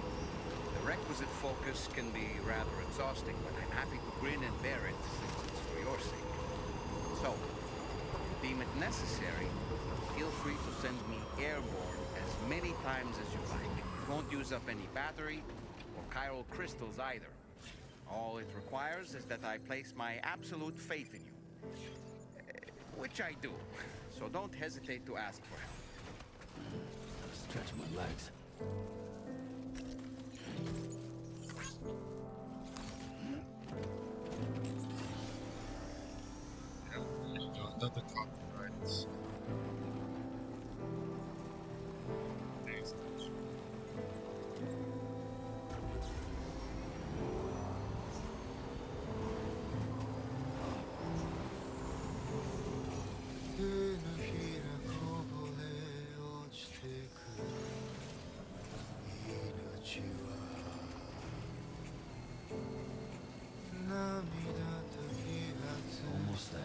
S2: The requisite focus can be rather exhausting, but I'm happy to grin and bear it since it's for your sake. So, if you deem it necessary, feel free to send me airborne as many times as you like. It won't use up any battery or chiral crystals either. All it requires is that I place my absolute faith in you. Which I do, so don't hesitate to ask for help.
S9: Stretch my legs.
S1: Another copyright. Thanks, Coach.
S9: Almost there.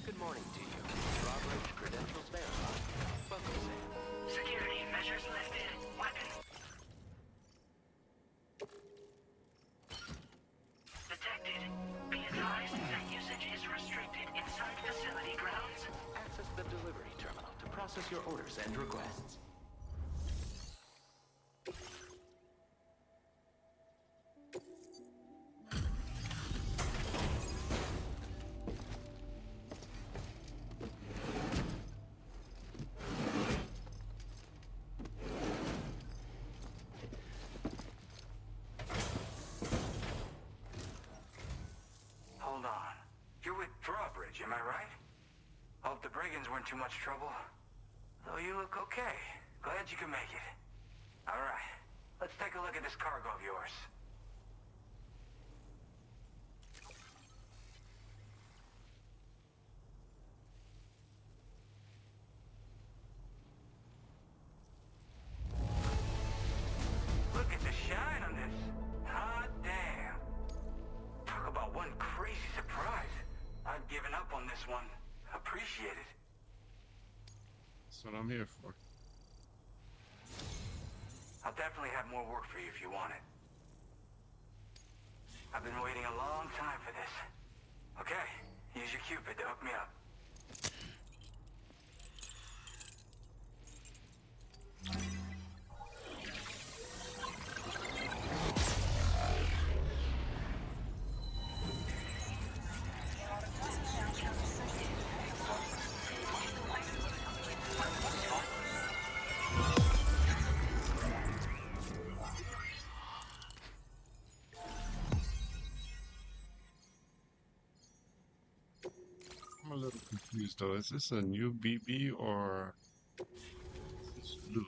S5: Good morning to you. Drawbridge credentials verified. Welcome, Sam.
S12: Security measures lifted. Weapon detected. Be advised that usage is restricted inside facility grounds.
S5: Access the delivery terminal to process your orders and requests.
S4: Hold on. You're with Drawbridge, am I right? Hope the brigands weren't too much trouble. Though you look okay. Glad you can make it. Alright, let's take a look at this cargo of yours. Look at the shine on this. Hot damn. Talk about one crazy surprise. I've given up on this one. Appreciate it.
S1: That's what I'm here for.
S4: I'll definitely have more work for you if you want it. I've been waiting a long time for this. Okay, use your Cupid to hook me up.
S1: I'm a little confused though. Is this a new BB or is this new?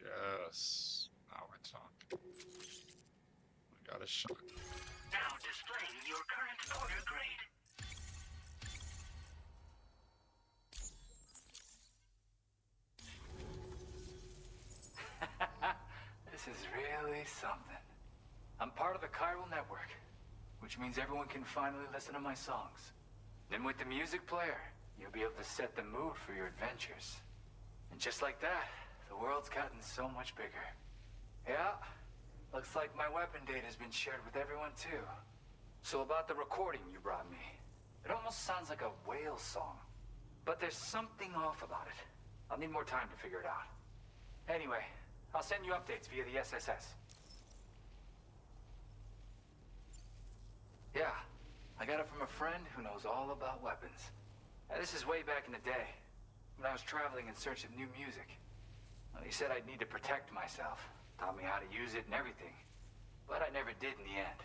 S1: Yes. Now we're talking. We got a shot.
S12: now displaying your current order grade.
S6: This is really something. I'm part of the Chiral Network, which means everyone can finally listen to my songs. Then with the music player, you'll be able to set the mood for your adventures. And just like that, the world's gotten so much bigger. Yeah, looks like my weapon data has been shared with everyone too. So about the recording you brought me, it almost sounds like a whale song. But there's something off about it. I'll need more time to figure it out. Anyway, I'll send you updates via the SSS. Yeah, I got it from a friend who knows all about weapons. Now, this is way back in the day, when I was traveling in search of new music. Well, he said I'd need to protect myself, taught me how to use it and everything. But I never did in the end.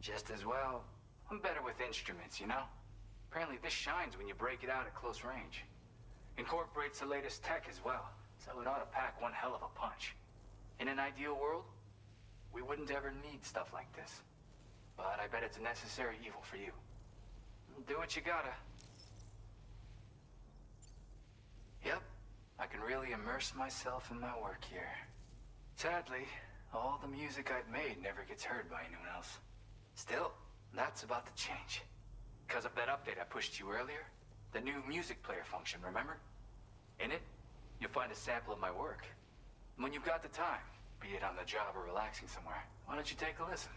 S6: Just as well, I'm better with instruments, you know? Apparently this shines when you break it out at close range. Incorporates the latest tech as well, so it ought to pack one hell of a punch. In an ideal world, we wouldn't ever need stuff like this. But I bet it's a necessary evil for you. Do what you gotta. Yep, I can really immerse myself in my work here. Sadly, all the music I've made never gets heard by anyone else. Still, that's about to change. Because of that update I pushed you earlier, the new music player function, remember? In it, you'll find a sample of my work. When you've got the time, be it on the job or relaxing somewhere, why don't you take a listen?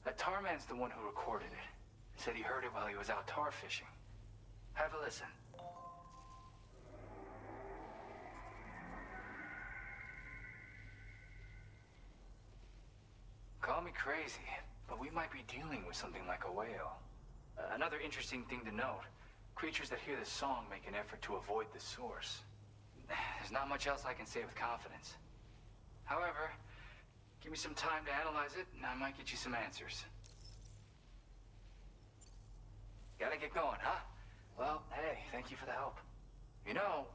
S6: That tar man's the one who recorded it. He said he heard it while he was out tar fishing. Have a listen. Call me crazy, but we might be dealing with something like a whale. Another interesting thing to note, creatures that hear this song make an effort to avoid the source. There's not much else I can say with confidence. However, give me some time to analyze it, and I might get you some answers. Gotta get going, huh? Well, hey, thank you for the help. You know,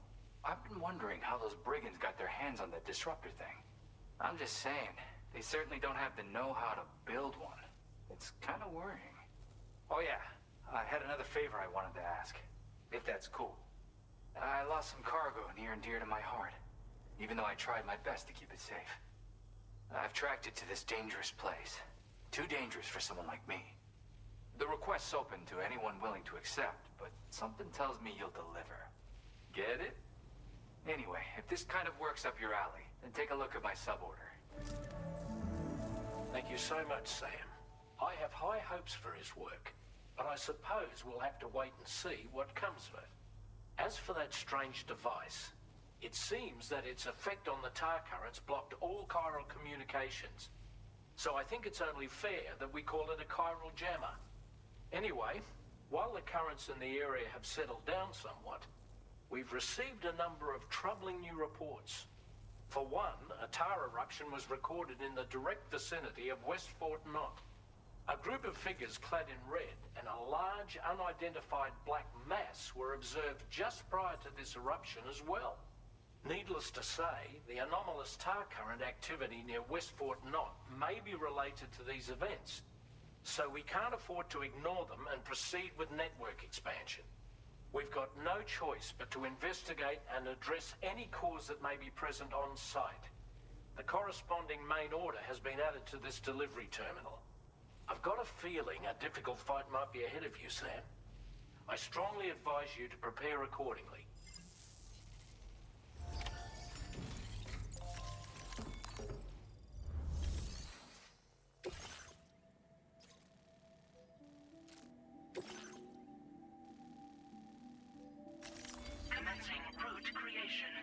S6: I've been wondering how those brigands got their hands on that disruptor thing. I'm just saying, they certainly don't have the know-how to build one. It's kind of worrying. Oh yeah, I had another favor I wanted to ask, if that's cool. I lost some cargo near and dear to my heart, even though I tried my best to keep it safe. I've tracked it to this dangerous place. Too dangerous for someone like me. The request's open to anyone willing to accept, but something tells me you'll deliver. Get it? Anyway, if this kind of works up your alley, then take a look at my suborder.
S11: Thank you so much, Sam. I have high hopes for his work, but I suppose we'll have to wait and see what comes of it. As for that strange device, it seems that its effect on the tar currents blocked all chiral communications. So I think it's only fair that we call it a chiral jammer. Anyway, while the currents in the area have settled down somewhat, we've received a number of troubling new reports. For one, a tar eruption was recorded in the direct vicinity of West Fort Knot. A group of figures clad in red and a large unidentified black mass were observed just prior to this eruption as well. Needless to say, the anomalous tar current activity near West Fort Knot may be related to these events, so we can't afford to ignore them and proceed with network expansion. We've got no choice but to investigate and address any cause that may be present on site. The corresponding main order has been added to this delivery terminal. I've got a feeling a difficult fight might be ahead of you, Sam. I strongly advise you to prepare accordingly.
S12: Commencing route creation.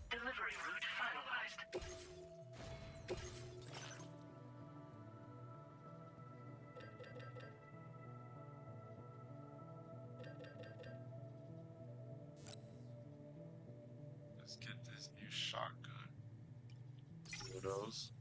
S12: Delivery route finalized.
S1: Let's get this new shotgun. Two of those.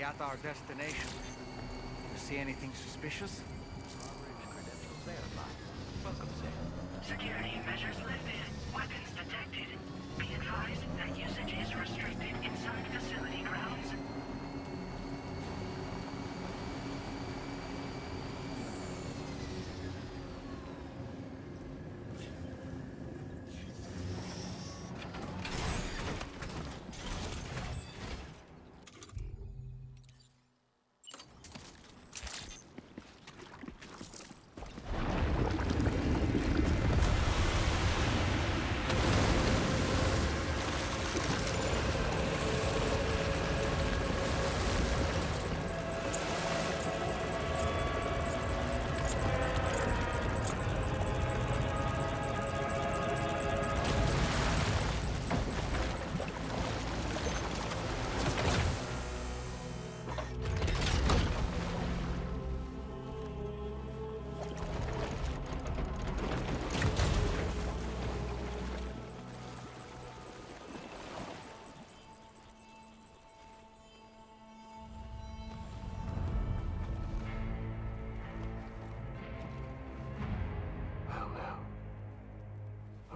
S2: at our destination. You see anything suspicious?
S5: Credentials verified. Welcome, Sam.
S12: Security measures lifted. Weapons detected. Be advised that usage is restricted inside facility grounds.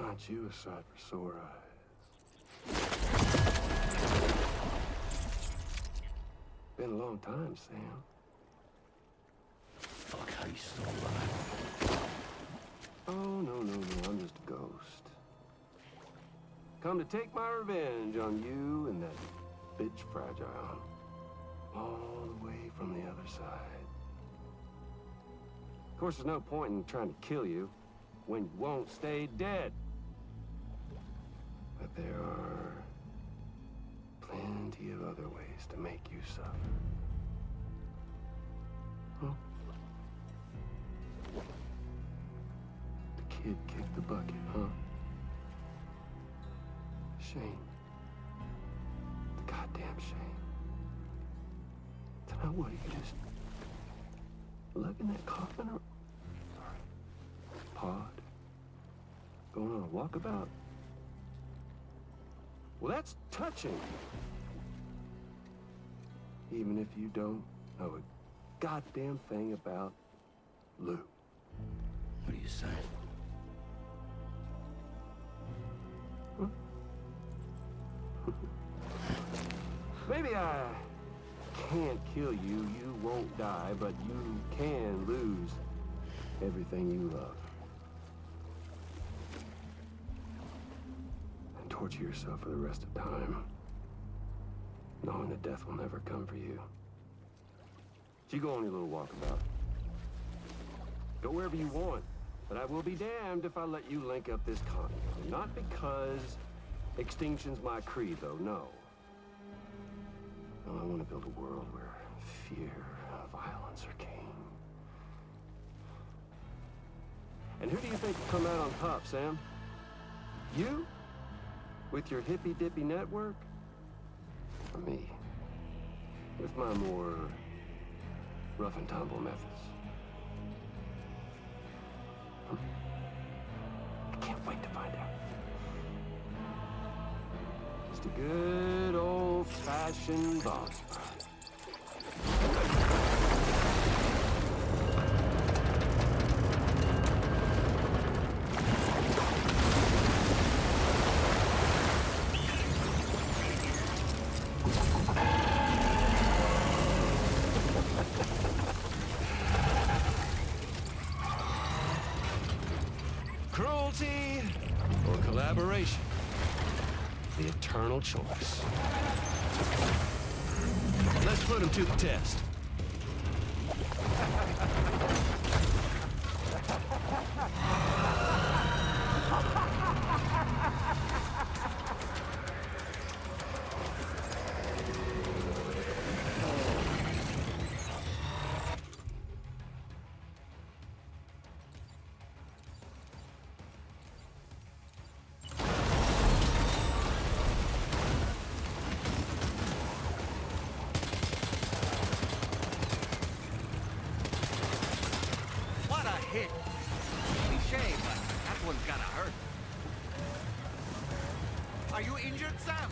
S13: Aren't you a sight for sore eyes? Been a long time, Sam.
S9: Fuck, how you still alive?
S13: Oh, no, I'm just a ghost. Come to take my revenge on you and that bitch Fragile. All the way from the other side. Of course, there's no point in trying to kill you when you won't stay dead. But there are plenty of other ways to make you suffer. Huh? The kid kicked the bucket, huh? Shame. The goddamn shame. So now what, you just lug in that coffin or pod? Going on a walkabout? Well, that's touching. Even if you don't know a goddamn thing about Lou.
S9: What are you saying?
S13: Huh? Maybe I can't kill you, you won't die, but you can lose everything you love. And torture yourself for the rest of time, knowing that death will never come for you. So you go on your little walkabout. Go wherever you want, but I will be damned if I let you link up this continent. Not because extinction's my creed, though, no. No, I want to build a world where fear and violence are king. And who do you think will come out on top, Sam? You? With your hippy-dippy network? Or me? With my more rough and tumble methods? I can't wait to find out. Just a good old-fashioned boss fight. Cruelty or collaboration? The eternal choice. Let's put him to the test.
S2: What a hit! Cliche, but that one's gotta hurt. Are you injured, Sam?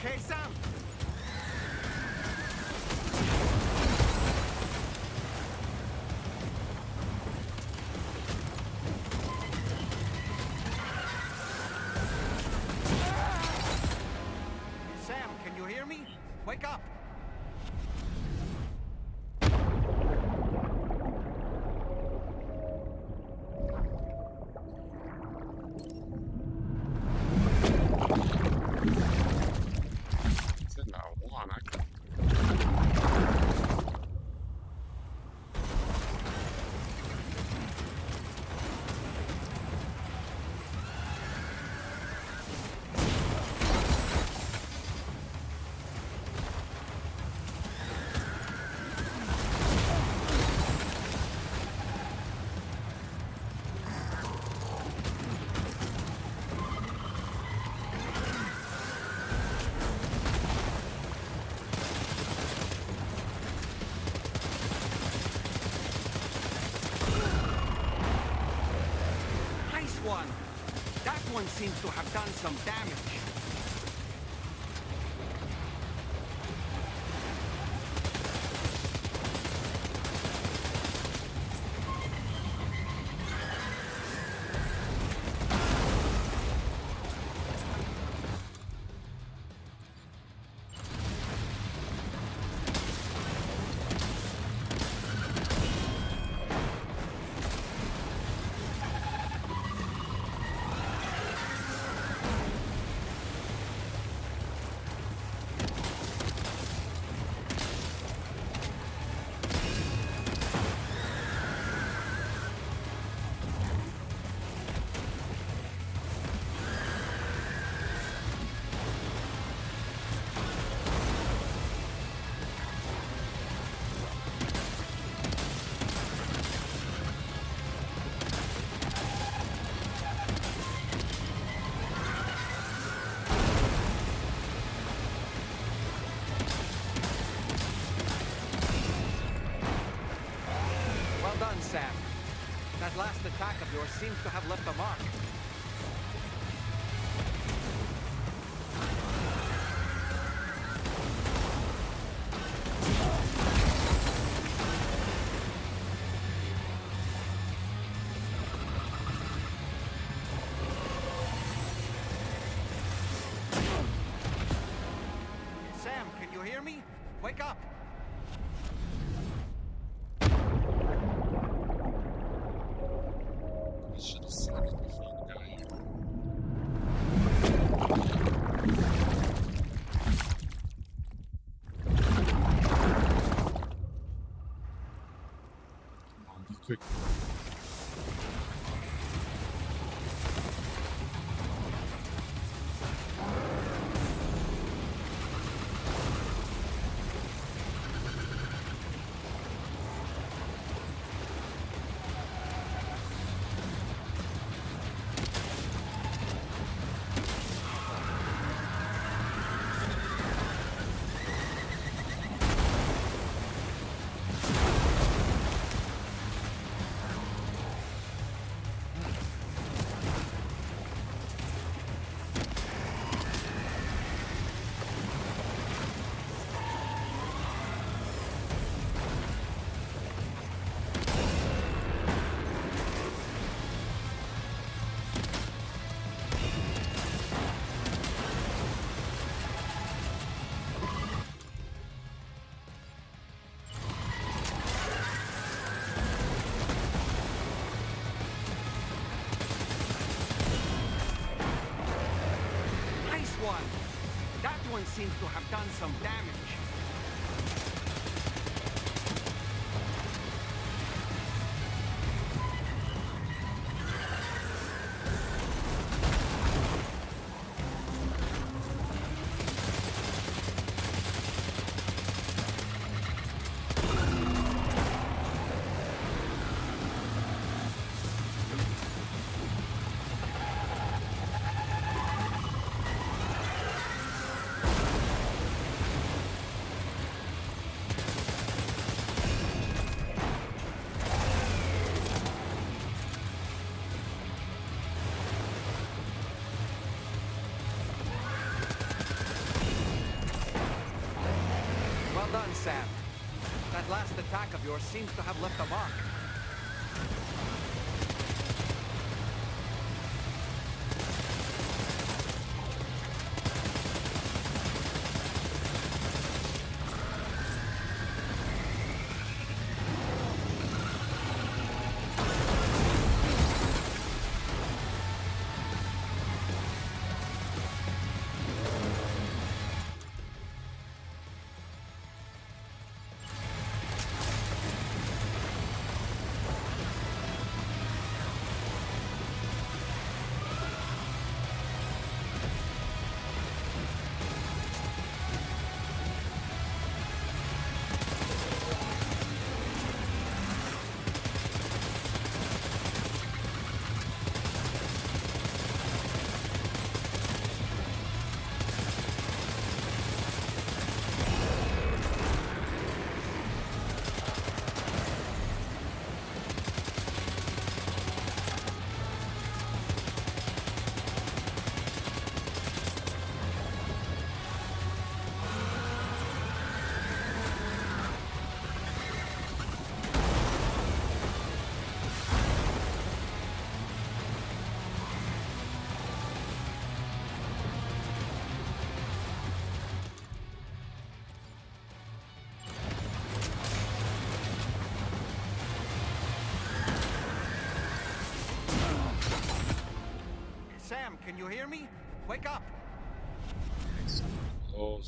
S2: okay, Sam? Sam, can you hear me? Wake up!
S1: It's in that one.
S2: Nice one! That one seems to have done some damage. Well done, Sam. That last attack of yours seems to have left a mark. Sam, can you hear me? Wake up!
S1: I should have seen it before the guy. Come on, be quick.
S2: Nice one! That one seems to have done some damage. done, Sam. That last attack of yours seems to have left a mark. Sam, can you hear me? Wake up!
S1: Oh,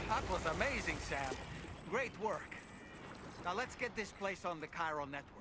S2: That was amazing, Sam. Great work. Now let's get this place on the Chiral Network.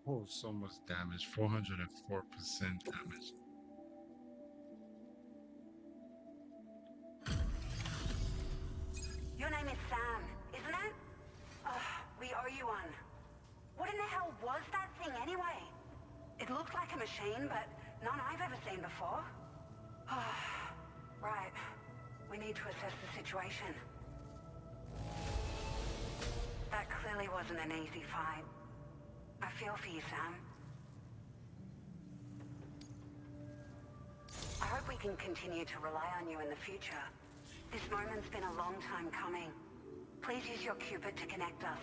S1: Oh, so much damage. 404% damage.
S14: Your name is Sam, isn't it? We owe you one. What in the hell was that thing anyway? It looked like a machine, but none I've ever seen before. Right. We need to assess the situation. That clearly wasn't an easy fight. I feel for you, Sam. I hope we can continue to rely on you in the future. This moment's been a long time coming. Please use your Cupid to connect us.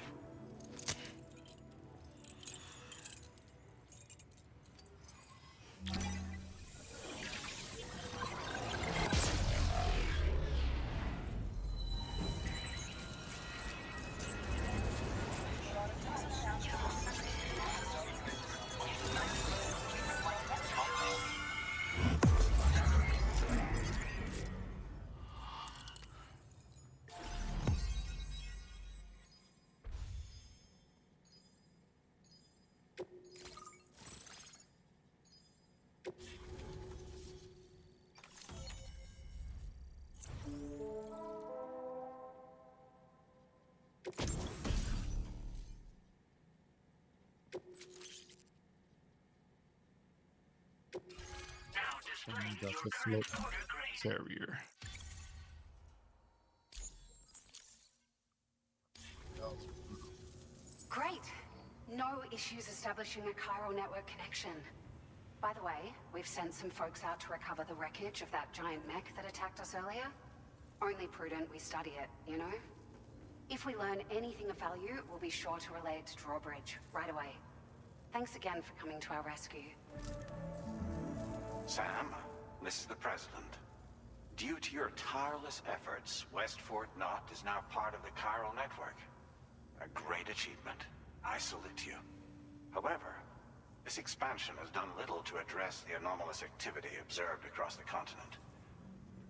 S1: Someone got the float carrier.
S7: Great. No issues establishing a chiral network connection. By the way, we've sent some folks out to recover the wreckage of that giant mech that attacked us earlier. Only prudent we study it, you know? If we learn anything of value, we'll be sure to relay it to Drawbridge right away. Thanks again for coming to our rescue.
S15: Sam, this is the President. Due to your tireless efforts, West Fort Knot is now part of the Chiral Network. A great achievement. I salute you. However, this expansion has done little to address the anomalous activity observed across the continent.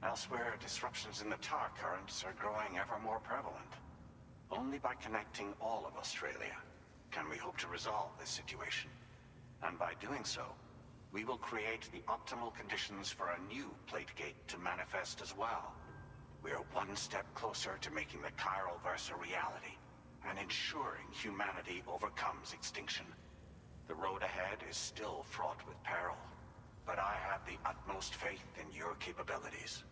S15: Elsewhere, disruptions in the tar currents are growing ever more prevalent. Only by connecting all of Australia can we hope to resolve this situation. And by doing so, we will create the optimal conditions for a new Plategate to manifest as well. We are one step closer to making the Chiralverse a reality, and ensuring humanity overcomes extinction. The road ahead is still fraught with peril, but I have the utmost faith in your capabilities.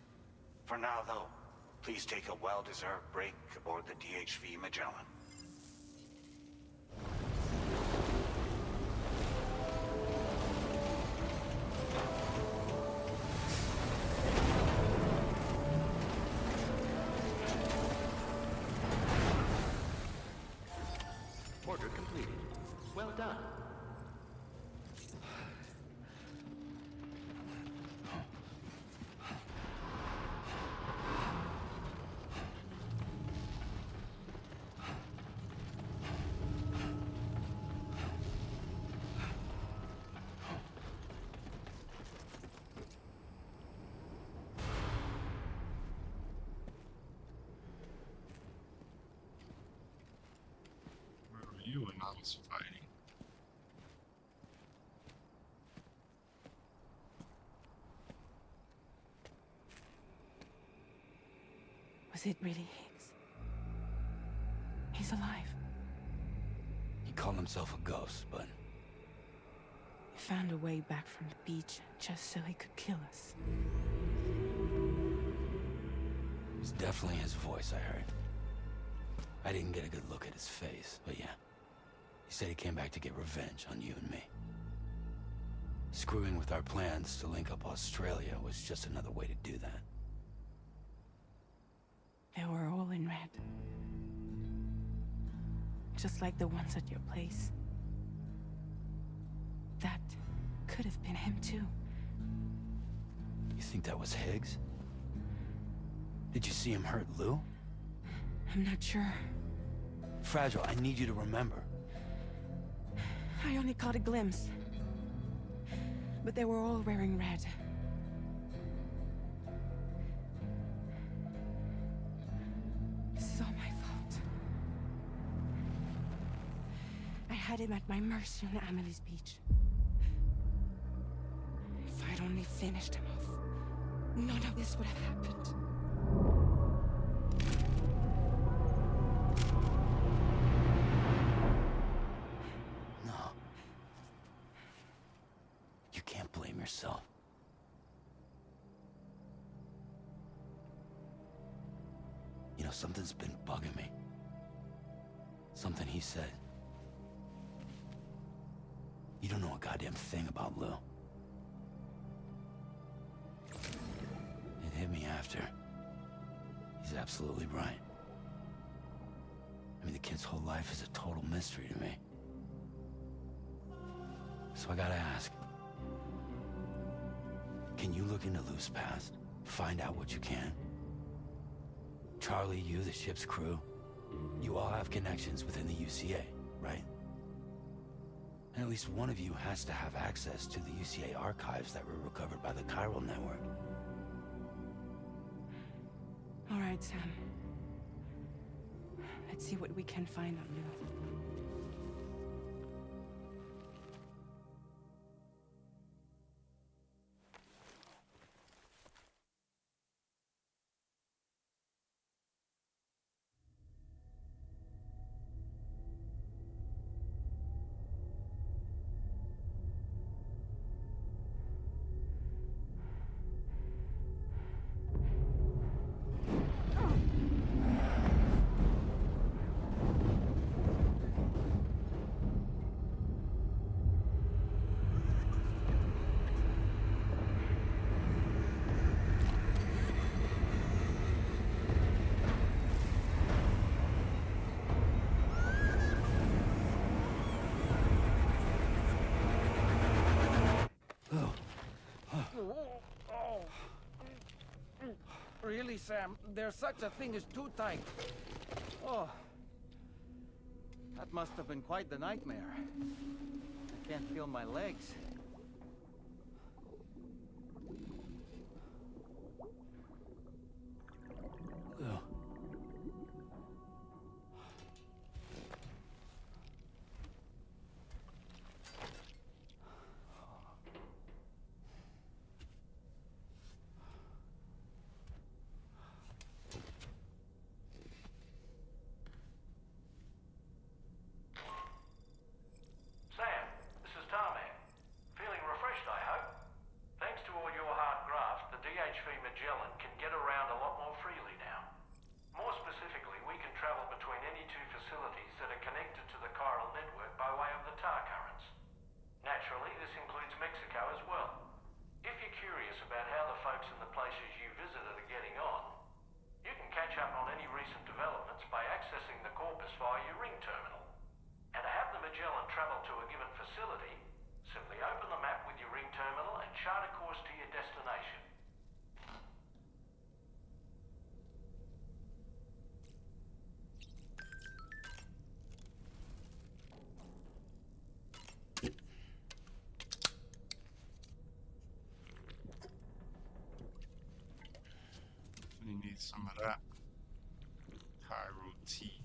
S15: For now, though, please take a well-deserved break aboard the DHV Magellan.
S5: Order completed. Well done.
S1: Where were you when I was fighting?
S16: Was it really Higgs? He's alive.
S9: He called himself a ghost, but
S16: He found a way back from the beach just so he could kill us.
S9: it's definitely his voice I heard. I didn't get a good look at his face, but yeah. He said he came back to get revenge on you and me. Screwing with our plans to link up Australia was just another way to do that.
S16: They were all in red. Just like the ones at your place. That could have been him too.
S9: You think that was Higgs? Did you see him hurt Lou?
S16: I'm not sure.
S9: Fragile, I need you to remember.
S16: I only caught a glimpse. But they were all wearing red. This is all my fault. I had him at my mercy on Amelie's Beach. If I'd only finished him off, none of this would have happened.
S9: No. You can't blame yourself. You know, something's been bugging me. Something he said. You don't know a goddamn thing about Lou. It hit me after. He's absolutely right. I mean, the kid's whole life is a total mystery to me. So I gotta ask. Can you look into Lou's past? Find out what you can? Charlie, you, the ship's crew, you all have connections within the UCA, right? And at least one of you has to have access to the UCA archives that were recovered by the Chiral Network.
S16: All right, Sam. Let's see what we can find on Lou.
S2: Really, Sam? There's such a thing as too tight. Oh. That must have been quite the nightmare. I can't feel my legs.
S9: Lou.
S8: Sam, this is Tarmac. Feeling refreshed, I hope. Thanks to all your hard graft, the DHV Magellan can get around a lot more freely now. More specifically, we can travel between any two facilities that are connected to the Chiral Network by way of the tar currents. Naturally, this includes Mexico as well. If you're curious about how the folks in the places you visited are getting on, you can catch up on any recent developments by accessing the corpus via your ring terminal. And to have the Magellan travel to a given facility, simply open the map with your ring terminal and chart a course to your destination.
S1: You need some of that. Pyro tea.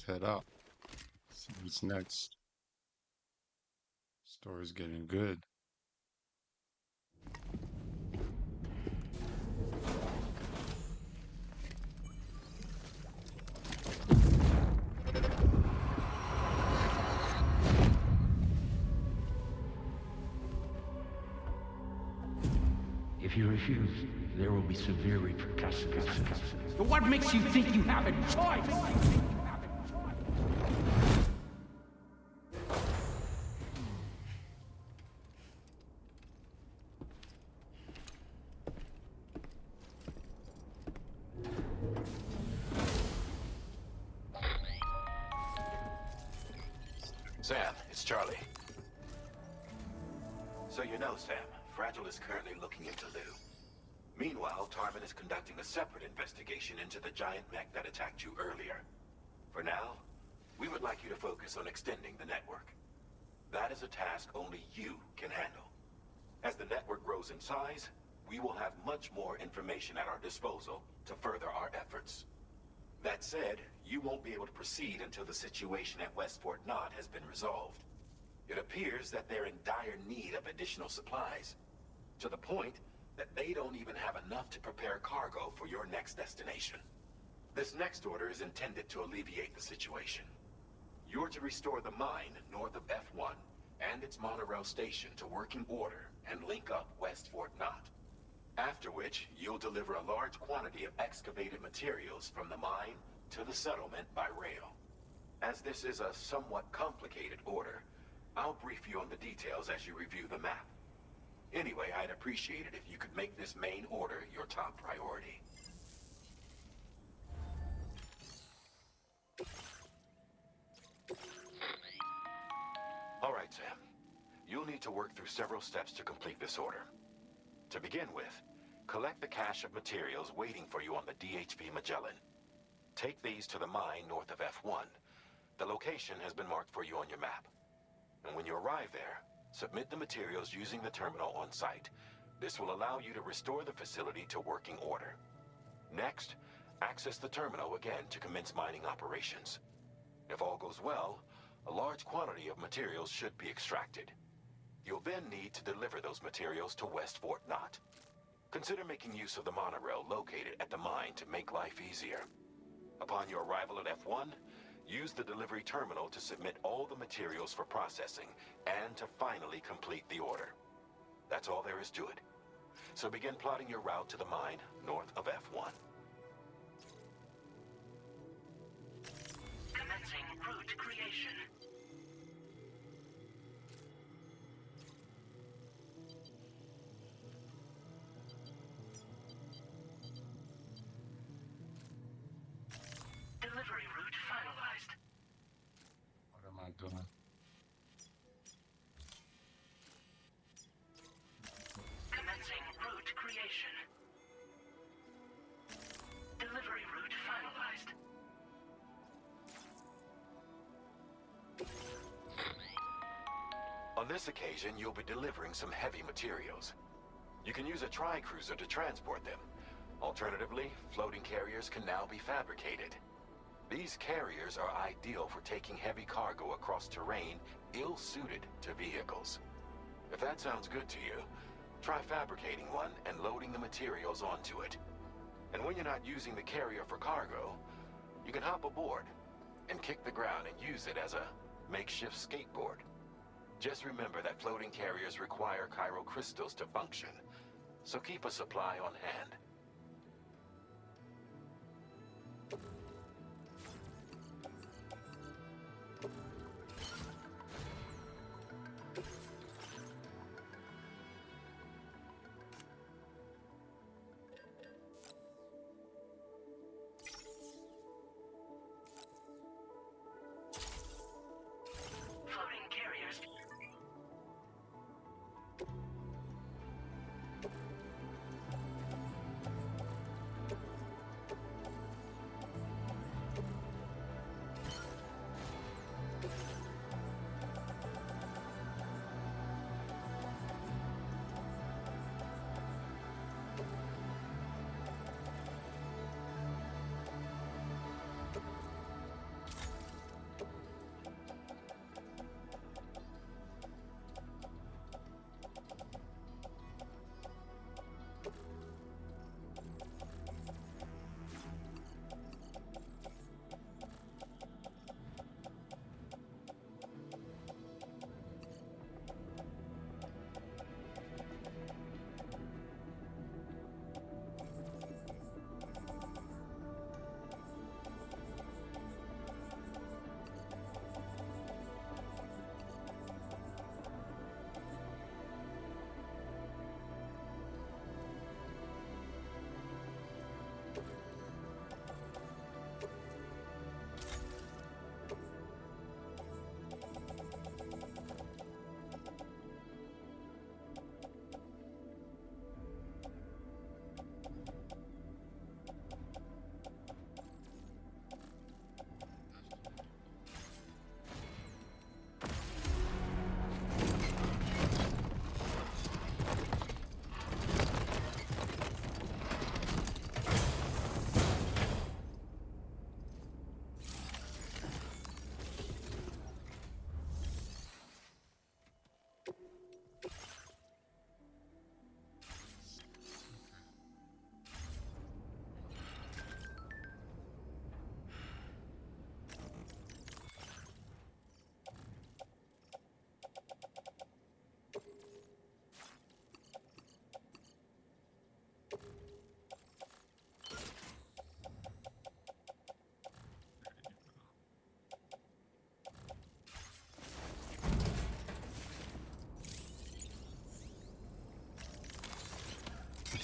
S1: head out. See what's next. Story's getting good.
S17: If you refuse, there will be severe repercussions. But what makes you think you have a choice?
S15: Sam, it's Charlie. So you know, Sam, Fragile is currently looking into Lou. Meanwhile, Tarman is conducting a separate investigation into the giant mech that attacked you earlier. For now, we would like you to focus on extending the network. That is a task only you can handle. As the network grows in size, we will have much more information at our disposal to further our efforts. That said, you won't be able to proceed until the situation at West Fort Knott has been resolved. It appears that they're in dire need of additional supplies, to the point that they don't even have enough to prepare cargo for your next destination. This next order is intended to alleviate the situation. You're to restore the mine north of F1 and its monorail station to working order and link up West Fort Knott. After which, you'll deliver a large quantity of excavated materials from the mine to the settlement by rail. As this is a somewhat complicated order, I'll brief you on the details as you review the map. Anyway, I'd appreciate it if you could make this main order your top priority. All right, Sam. You'll need to work through several steps to complete this order. To begin with, collect the cache of materials waiting for you on the DHP Magellan. Take these to the mine north of F1. The location has been marked for you on your map. And when you arrive there, submit the materials using the terminal on site. This will allow you to restore the facility to working order. Next, access the terminal again to commence mining operations. If all goes well, a large quantity of materials should be extracted. You'll then need to deliver those materials to West Fort Knott. Consider making use of the monorail located at the mine to make life easier. Upon your arrival at F1, use the delivery terminal to submit all the materials for processing and to finally complete the order. That's all there is to it. So begin plotting your route to the mine north of F1.
S12: Commencing route creation. Delivery route finalized.
S1: What am I doing?
S12: Commencing route creation. Delivery route finalized.
S15: On this occasion, you'll be delivering some heavy materials. You can use a tri-cruiser to transport them. Alternatively, floating carriers can now be fabricated. These carriers are ideal for taking heavy cargo across terrain ill-suited to vehicles. If that sounds good to you, try fabricating one and loading the materials onto it. And when you're not using the carrier for cargo, you can hop aboard and kick the ground and use it as a makeshift skateboard. Just remember that floating carriers require chiral crystals to function, so keep a supply on hand.
S12: Floating carriers.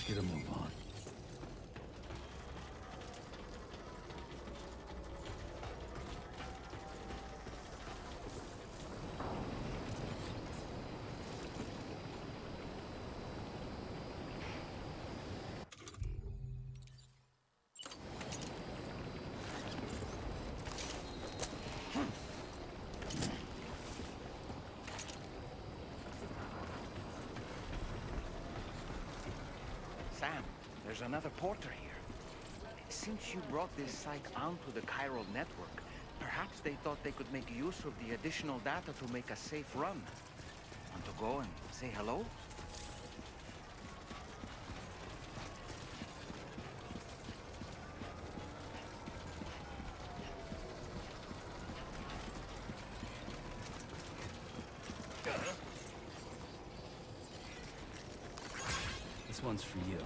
S9: Let's get a move on.
S2: Sam, there's another porter here. Since you brought this site onto the Chiral Network, perhaps they thought they could make use of the additional data to make a safe run. Want to go and say hello?
S9: This one's for you.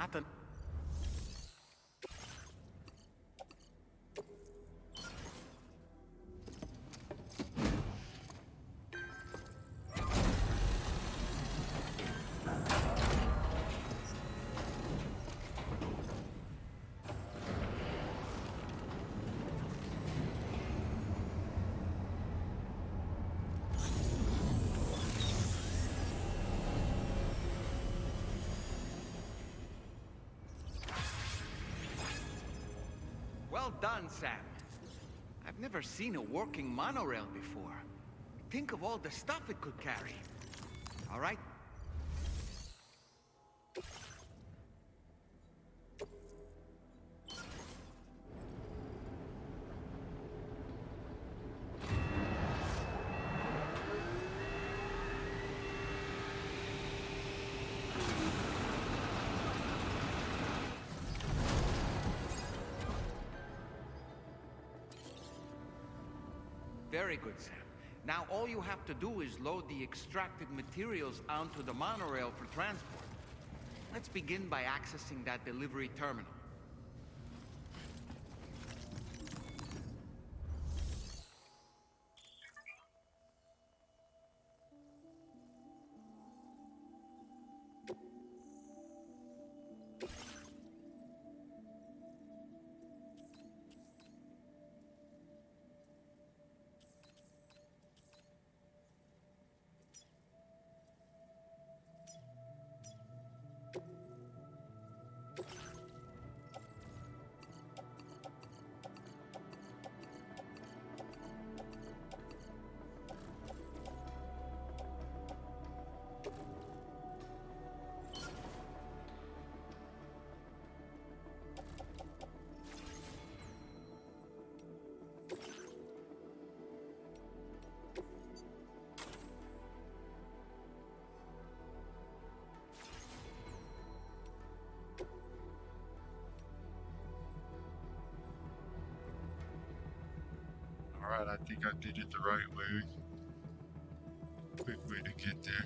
S2: not an... Well done, Sam. I've never seen a working monorail before. Think of all the stuff it could carry. All right? Very good, Sam. Now all you have to do is load the extracted materials onto the monorail for transport. Let's begin by accessing that delivery terminal.
S1: Alright, I think I did it the right way. Quick way to get there.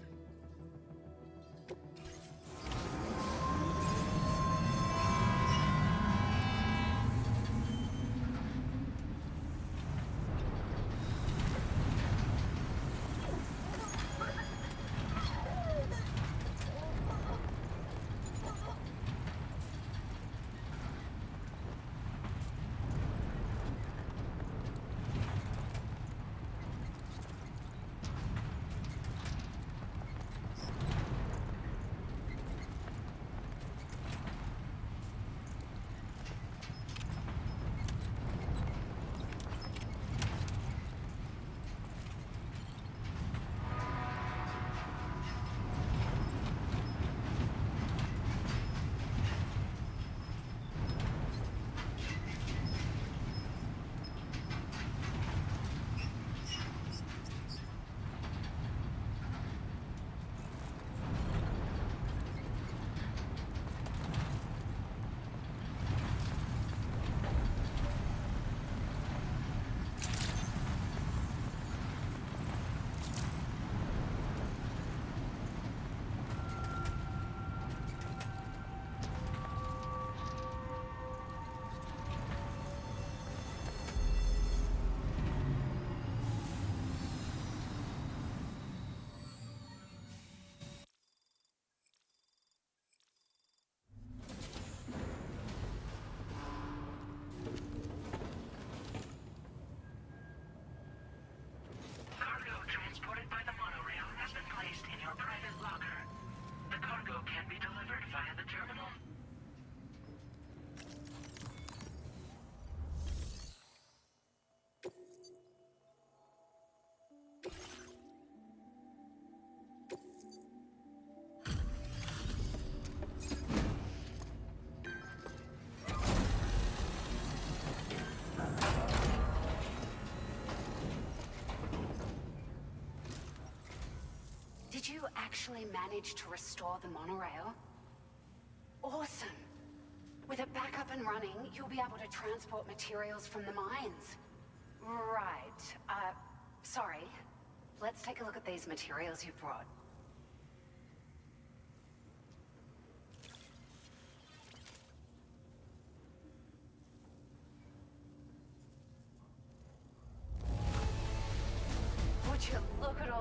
S12: Cargo transported by the monorail has been placed in your private locker. The cargo can be delivered via the terminal.
S14: Did you actually manage to restore the monorail? Awesome. With it back up and running, you'll be able to transport materials from the mines. Right. Sorry. Let's take a look at these materials you brought.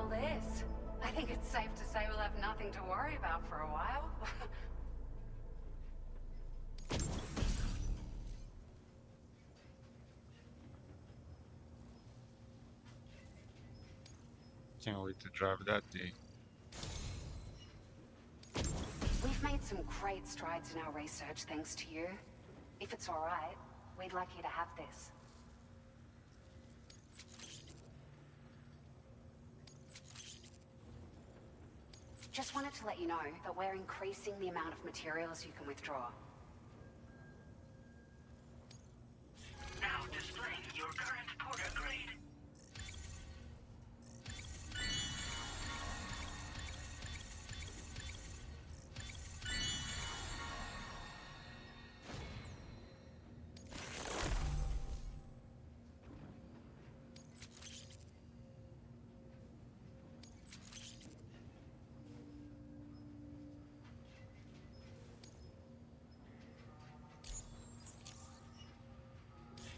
S14: this, I think it's safe to say we'll have nothing to worry about for a while.
S1: Can't wait to drive that thing.
S14: We've made some great strides in our research thanks to you. If it's all right, we'd like you to have this. Just wanted to let you know that we're increasing the amount of materials you can withdraw.
S12: Now displaying your current porter grade.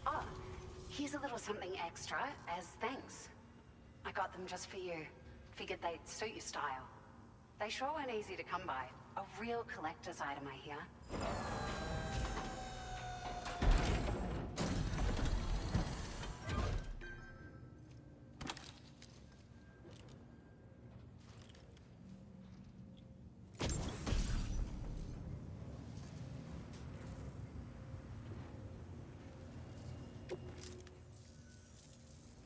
S14: Oh, here's a little something extra as thanks. I got them just for you. Figured they'd suit your style. They sure weren't easy to come by. A real collector's item, I hear.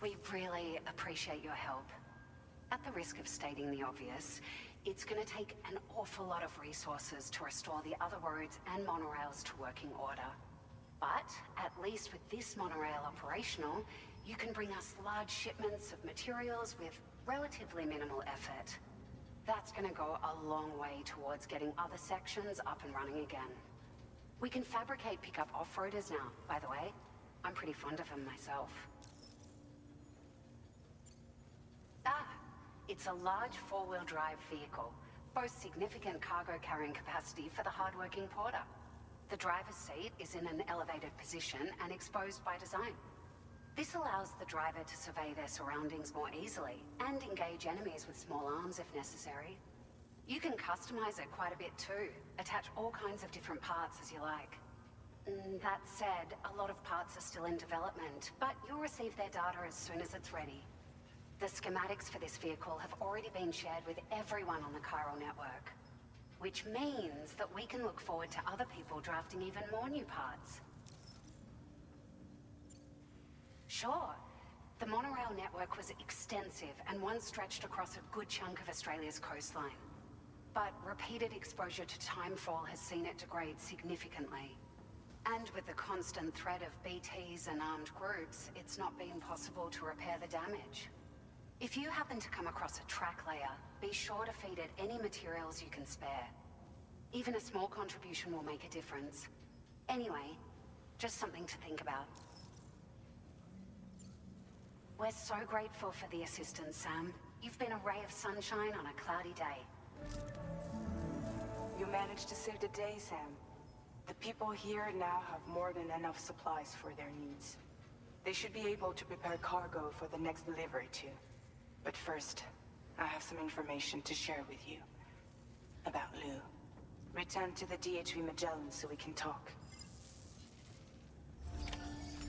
S14: We really appreciate your help. At the risk of stating the obvious, it's going to take an awful lot of resources to restore the other roads and monorails to working order. But at least with this monorail operational, you can bring us large shipments of materials with relatively minimal effort. That's going to go a long way towards getting other sections up and running again. We can fabricate pickup off-roaders now, by the way. I'm pretty fond of them myself. It's a large four-wheel drive vehicle, boasts significant cargo carrying capacity for the hard-working porter. The driver's seat is in an elevated position and exposed by design. This allows the driver to survey their surroundings more easily and engage enemies with small arms if necessary. You can customize it quite a bit too, attach all kinds of different parts as you like. That said, a lot of parts are still in development, but you'll receive their data as soon as it's ready. The schematics for this vehicle have already been shared with everyone on the Chiral Network, which means that we can look forward to other people drafting even more new parts. Sure, the monorail network was extensive and once stretched across a good chunk of Australia's coastline. But repeated exposure to timefall has seen it degrade significantly. And with the constant threat of BTs and armed groups, it's not been possible to repair the damage. If you happen to come across a track layer, be sure to feed it any materials you can spare. Even a small contribution will make a difference. Anyway, just something to think about. We're so grateful for the assistance, Sam. You've been a ray of sunshine on a cloudy day.
S7: You managed to save the day, Sam. The people here now have more than enough supplies for their needs. They should be able to prepare cargo for the next delivery too. But first, I have some information to share with you. About Lou. Return to the DHV Magellan so we can talk.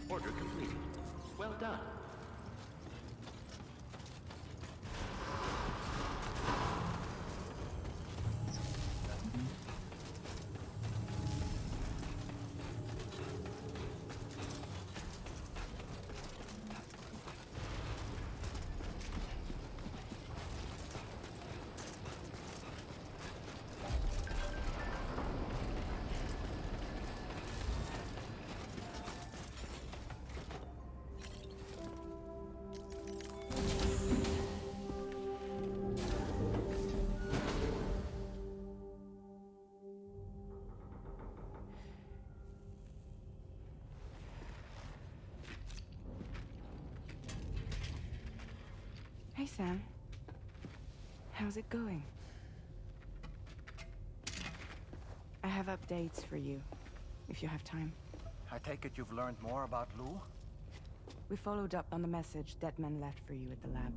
S5: Order completed. Well done.
S16: Hey, Sam. How's it going? I have updates for you, if you have time.
S2: I take it you've learned more about Lou?
S16: We followed up on the message Detman left for you at the lab.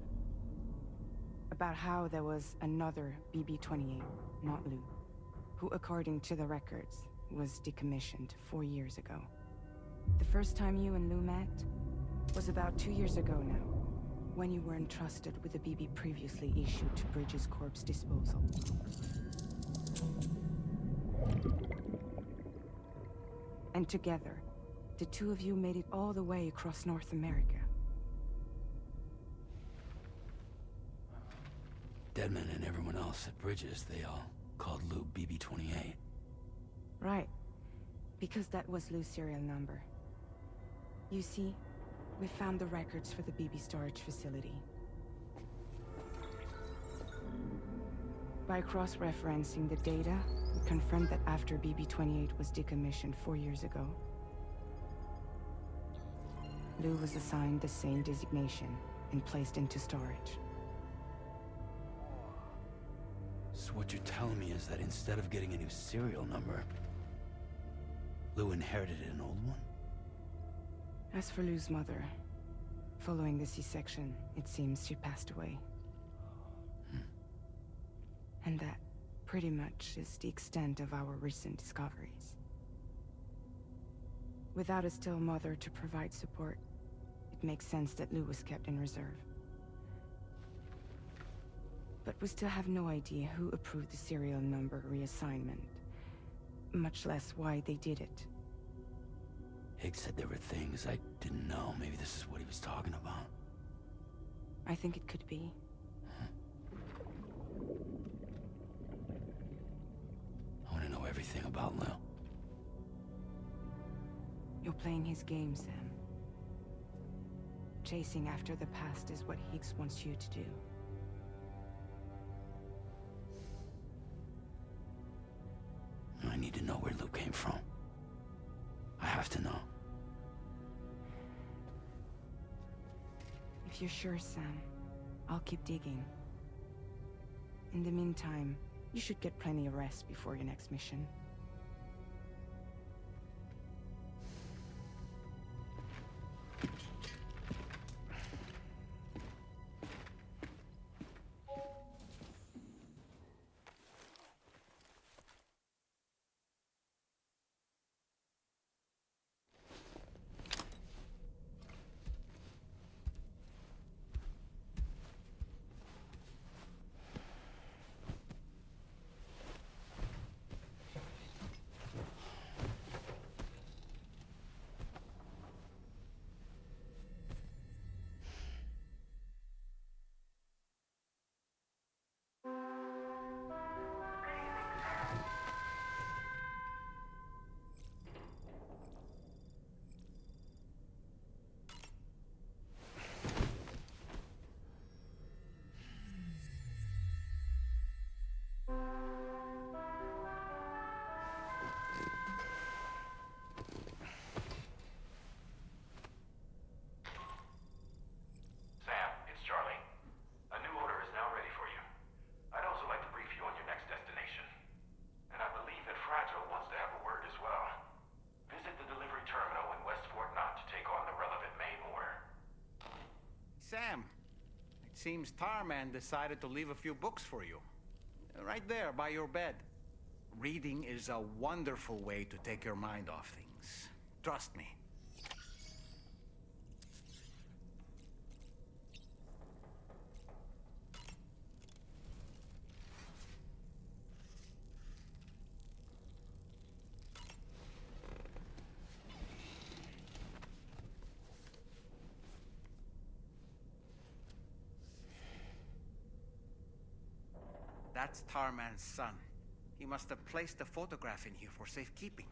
S16: about how there was another BB-28, not Lou, who, according to the records, was decommissioned 4 years ago. The first time you and Lou met was about 2 years ago now, when you were entrusted with the BB previously issued to Bridges Corp's disposal. And together, the two of you made it all the way across North America.
S9: Deadman and everyone else at Bridges, they all called Lou BB-28.
S16: Right. Because that was Lou's serial number. You see, we found the records for the BB storage facility. By cross-referencing the data, we confirmed that after BB-28 was decommissioned 4 years ago, Lou was assigned the same designation and placed into storage.
S9: So what you're telling me is that instead of getting a new serial number, Lou inherited an old one?
S16: As for Lou's mother, following the C-section, it seems she passed away. And that, pretty much, is the extent of our recent discoveries. Without a still mother to provide support, it makes sense that Lou was kept in reserve. But we still have no idea who approved the serial number reassignment, much less why they did it.
S9: Higgs said there were things I didn't know. Maybe this is what he was talking about.
S16: I think it could be.
S9: I want to know everything about Lou.
S16: You're playing his game, Sam. Chasing after the past is what Higgs wants you to do.
S9: I need to know where Lou came from. I have to know.
S16: If you're sure, Sam, I'll keep digging. In the meantime, you should get plenty of rest before your next mission.
S8: Sam, it's Charlie. A new order is now ready for you. I'd also like to brief you on your next destination. And I believe that Fragile wants to have a word as well. Visit the delivery terminal in West Fort Knott to take on the relevant main order.
S2: Sam, it seems Tarman decided to leave a few books for you. Right there, by your bed. Reading is a wonderful way to take your mind off things. Trust me. That's Tarman's son. He must have placed a photograph in here for safekeeping.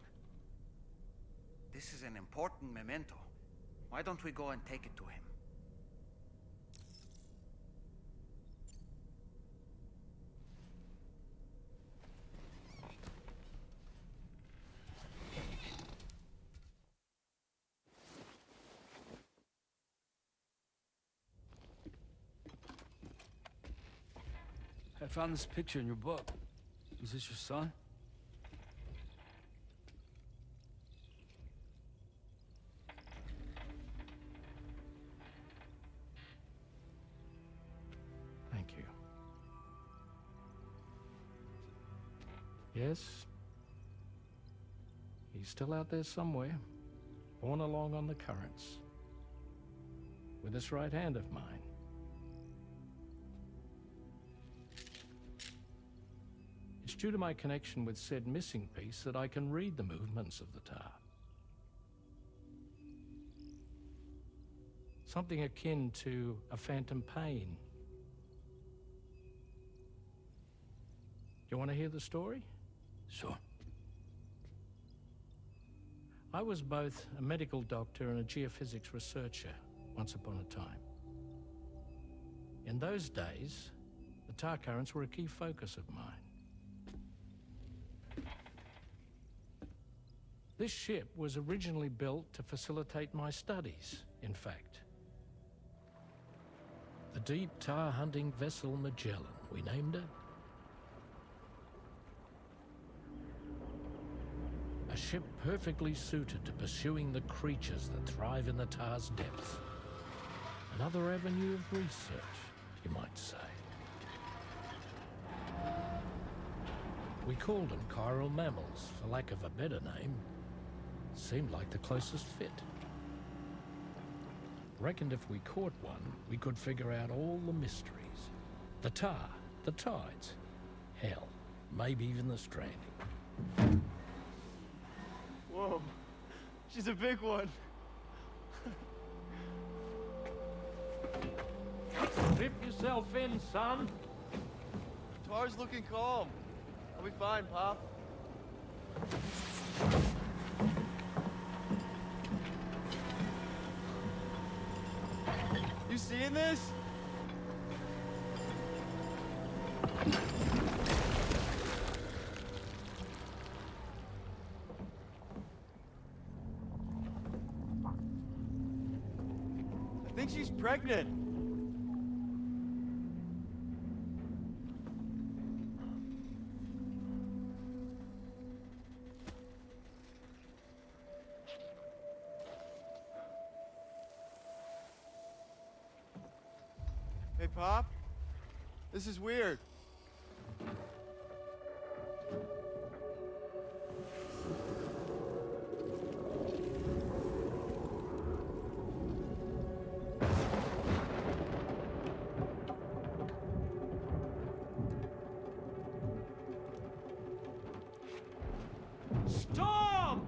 S2: This is an important memento. Why don't we go and take it to him?
S9: I found this picture in your book. Is this your son?
S11: Thank you. Yes. He's still out there somewhere, borne along on the currents, with this right hand of mine. It's due to my connection with said missing piece that I can read the movements of the tar. Something akin to a phantom pain. You want to hear the story?
S9: Sure.
S11: I was both a medical doctor and a geophysics researcher once upon a time. In those days, the tar currents were a key focus of mine. This ship was originally built to facilitate my studies, in fact. The deep tar hunting vessel Magellan, we named it. A ship perfectly suited to pursuing the creatures that thrive in the tar's depths. Another avenue of research, you might say. We called them chiral mammals, for lack of a better name. Seemed like the closest fit. Reckoned if we caught one, we could figure out all the mysteries. The tar, the tides, hell, maybe even the stranding.
S18: Whoa, she's a big one.
S11: Strip yourself in, son.
S18: Tar's looking calm. I'll be fine, Pop. You seeing this? I think she's pregnant. Hey, Pop. This is weird.
S11: Storm!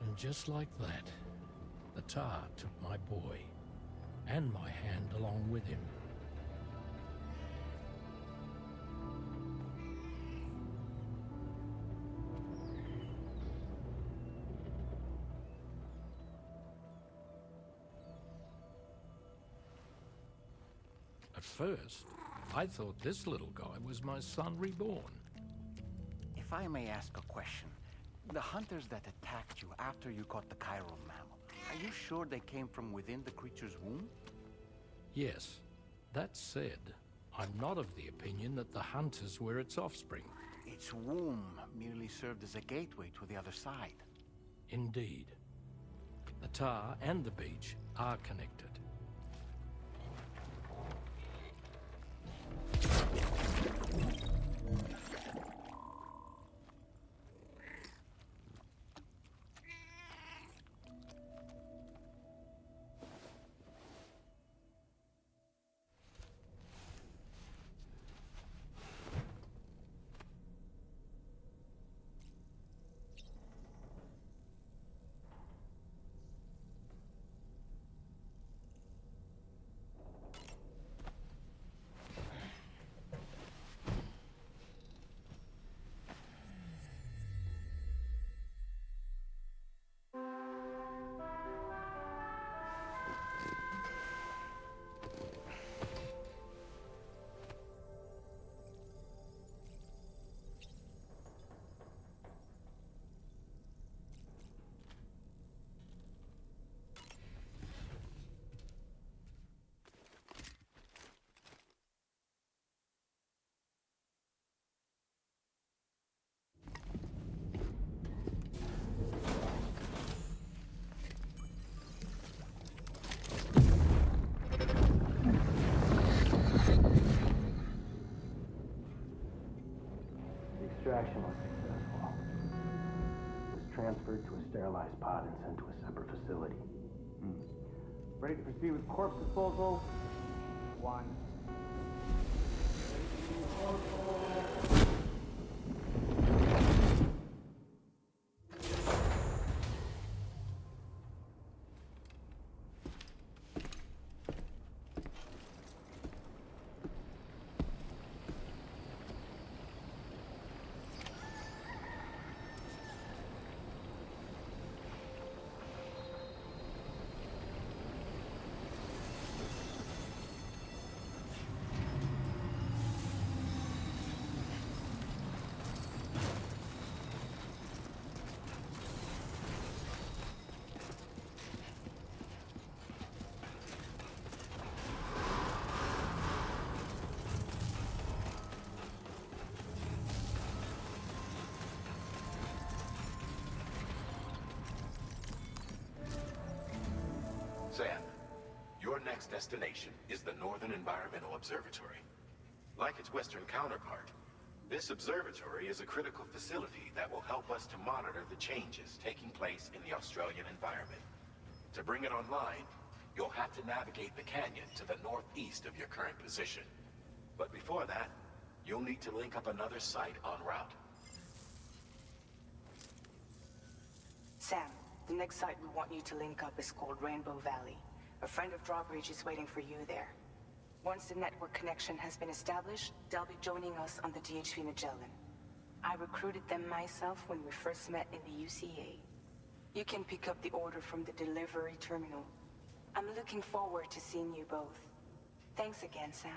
S11: And just like that, the tar took my boy, and my hand along with him.
S8: first, I thought this little guy was my son reborn.
S10: If I may ask a question, the hunters that attacked you after you caught the chiral mammal, are you sure they came from within the creature's womb?
S8: Yes. That said, I'm not of the opinion that the hunters were its offspring.
S10: Its womb merely served as a gateway to the other side.
S8: Indeed. The tar and the beach are connected.
S19: Extraction was successful. It was transferred to a sterilized pod and sent to a separate facility. Ready to proceed with corpse disposal? 1.
S15: Sam, your next destination is the Northern Environmental Observatory. Like its western counterpart, this observatory is a critical facility that will help us to monitor the changes taking place in the Australian environment. To bring it online, you'll have to navigate the canyon to the northeast of your current position. But before that, you'll need to link up another site en route.
S7: Sam, the next site we want you to link up is called Rainbow Valley. A friend of Drawbridge is waiting for you there. Once the network connection has been established, they'll be joining us on the DHV Magellan. I recruited them myself when we first met in the UCA. You can pick up the order from the delivery terminal. I'm looking forward to seeing you both. Thanks again, Sam.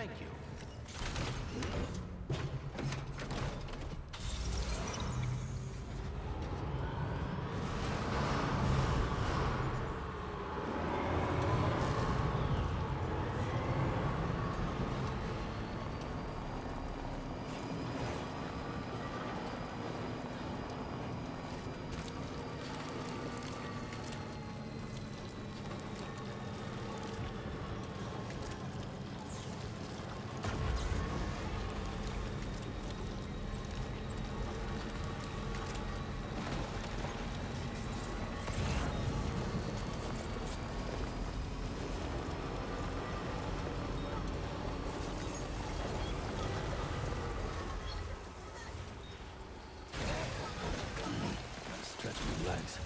S11: Thank you.
S9: Stretch my legs.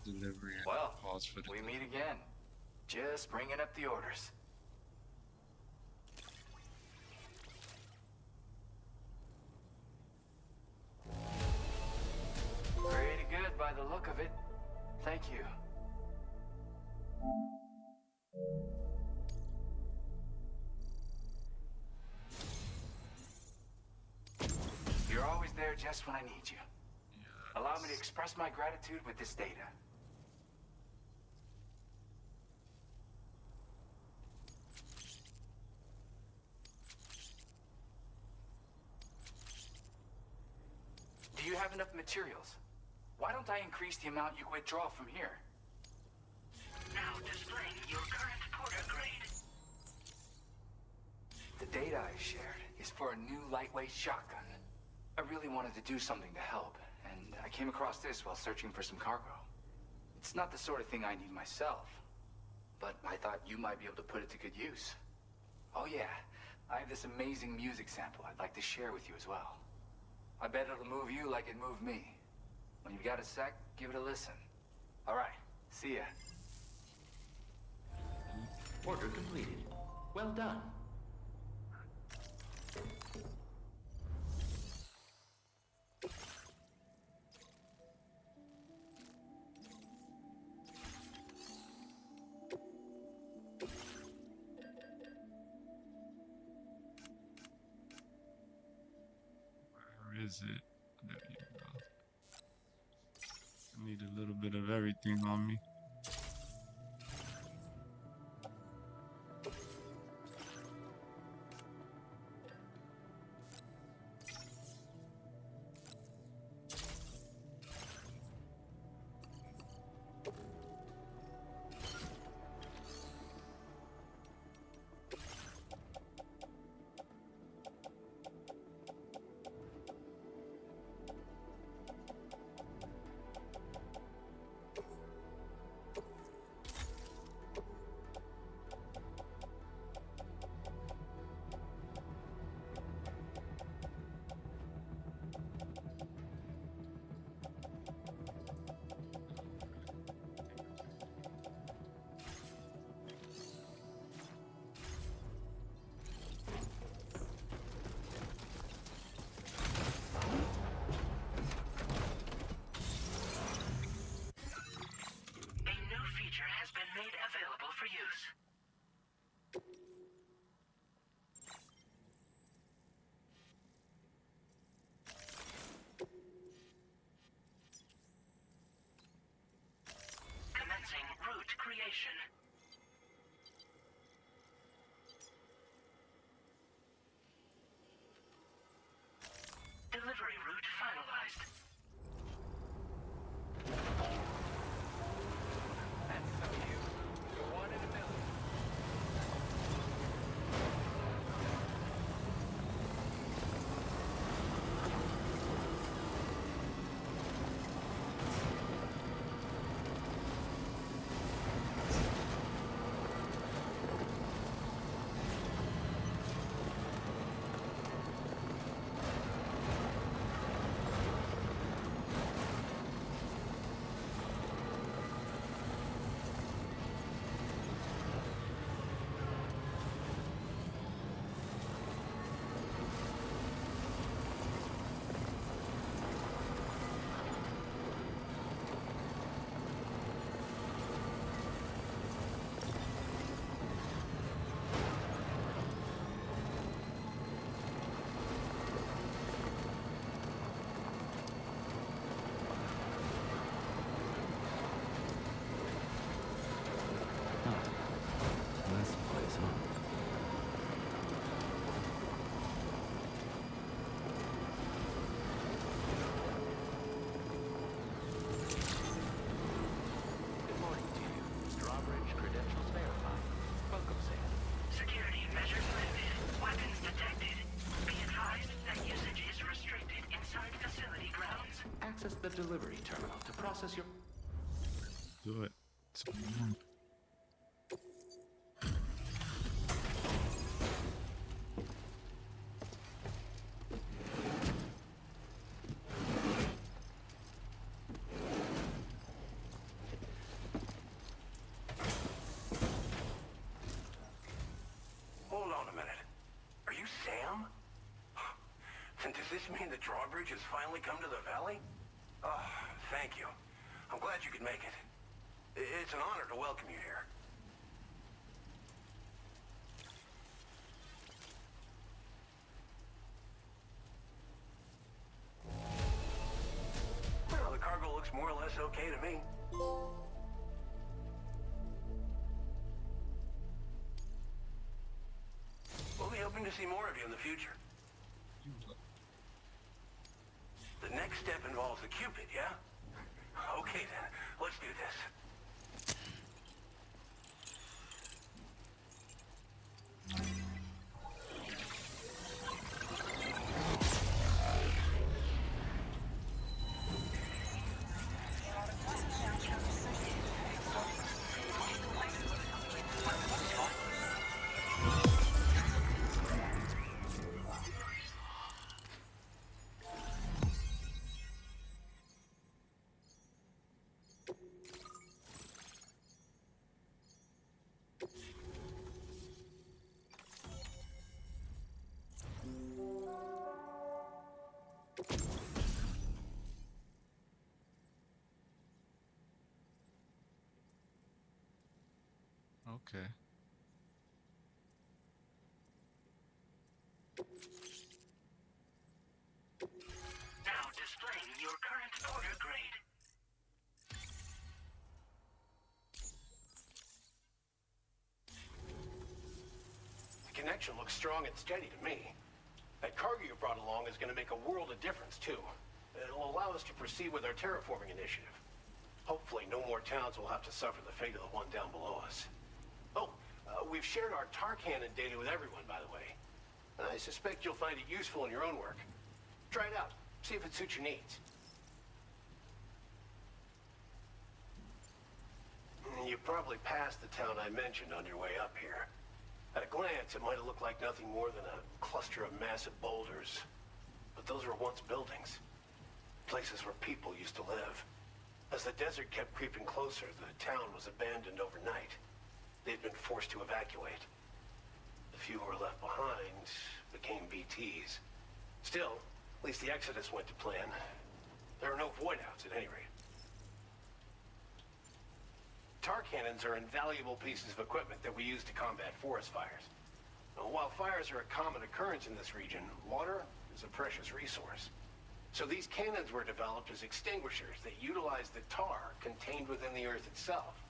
S1: Delivery and
S6: Well,
S1: pause for the
S6: we meet again. Just bringing up the orders. Pretty good by By the look of it, thank you. You're always there just when I need you. Allow me to express my gratitude with this data. Do you have enough materials? Why don't I increase the amount you withdraw from here?
S12: Now displaying your current Porter grade.
S6: The data I shared is for a new lightweight shotgun. I really wanted to do something to help, and I came across this while searching for some cargo. It's not the sort of thing I need myself, but I thought you might be able to put it to good use. Oh yeah, I have this amazing music sample I'd like to share with you as well. I bet it'll move you like it moved me. When you've got a sec, give it a listen. All right, see ya.
S17: Order completed. Well done.
S1: Where is it? There you go. I need a little bit of everything on me.
S12: Made available for use. Commencing route creation. Delivery route finalized.
S17: Access the delivery terminal to process your...
S1: Do it.
S4: Hold on a minute. Are you Sam? And does this mean the drawbridge has finally come to the valley? Oh, thank you. I'm glad you could make it. It's an honor to welcome you here. Well, the cargo looks more or less okay to me. We'll be hoping to see more of you in the future. The next step involves the Cupid, yeah? Okay then, let's do this.
S1: Okay.
S12: Now displaying your current order grade.
S11: The connection looks strong and steady to me. That cargo you brought along is going to make a world of difference, too. It'll allow us to proceed with our terraforming initiative. Hopefully, no more towns will have to suffer the fate of the one down below us. Oh, we've shared our tar cannon data with everyone, by the way. I suspect you'll find it useful in your own work. Try it out. See if it suits your needs. You probably passed the town I mentioned on your way up here. At a glance, it might have looked like nothing more than a cluster of massive boulders. But those were once buildings. Places where people used to live. As the desert kept creeping closer, the town was abandoned overnight. They'd been forced to evacuate. The few who were left behind became BTs. Still, at least the exodus went to plan. There are no void-outs at any rate. Tar cannons are invaluable pieces of equipment that we use to combat forest fires. Now, while fires are a common occurrence in this region, water is a precious resource. So these cannons were developed as extinguishers that utilize the tar contained within the earth itself.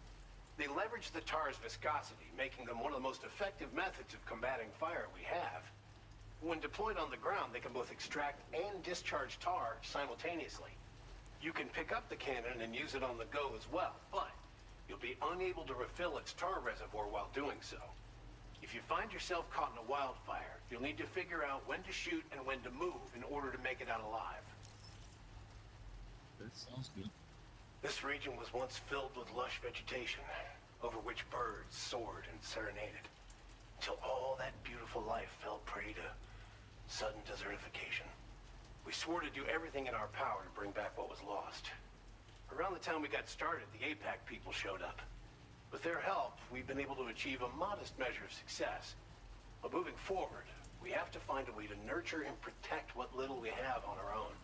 S11: They leverage the tar's viscosity, making them one of the most effective methods of combating fire we have. When deployed on the ground, they can both extract and discharge tar simultaneously. You can pick up the cannon and use it on the go as well, but you'll be unable to refill its tar reservoir while doing so. If you find yourself caught in a wildfire, you'll need to figure out when to shoot and when to move in order to make it out alive.
S1: That sounds good.
S11: This region was once filled with lush vegetation, over which birds soared and serenaded, until all that beautiful life fell prey to sudden desertification. We swore to do everything in our power to bring back what was lost. Around the time we got started, the APAC people showed up. With their help, we've been able to achieve a modest measure of success. But moving forward, we have to find a way to nurture and protect what little we have on our own.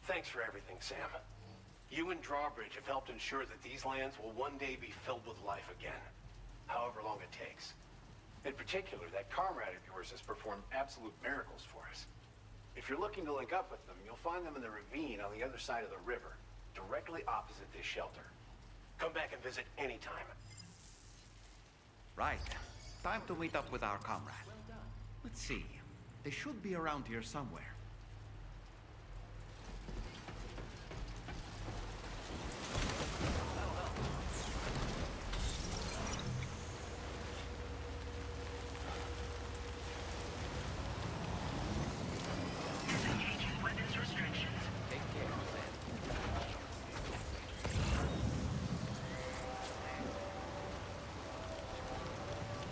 S11: Thanks for everything, Sam. You and Drawbridge have helped ensure that these lands will one day be filled with life again, however long it takes. In particular, that comrade of yours has performed absolute miracles for us. If you're looking to link up with them, you'll find them in the ravine on the other side of the river, directly opposite this shelter. Come back and visit anytime.
S2: Right. Time to meet up with our comrade. Let's see. They should be around here somewhere.
S12: Disengaging weapons restrictions.
S10: Take care, Sam.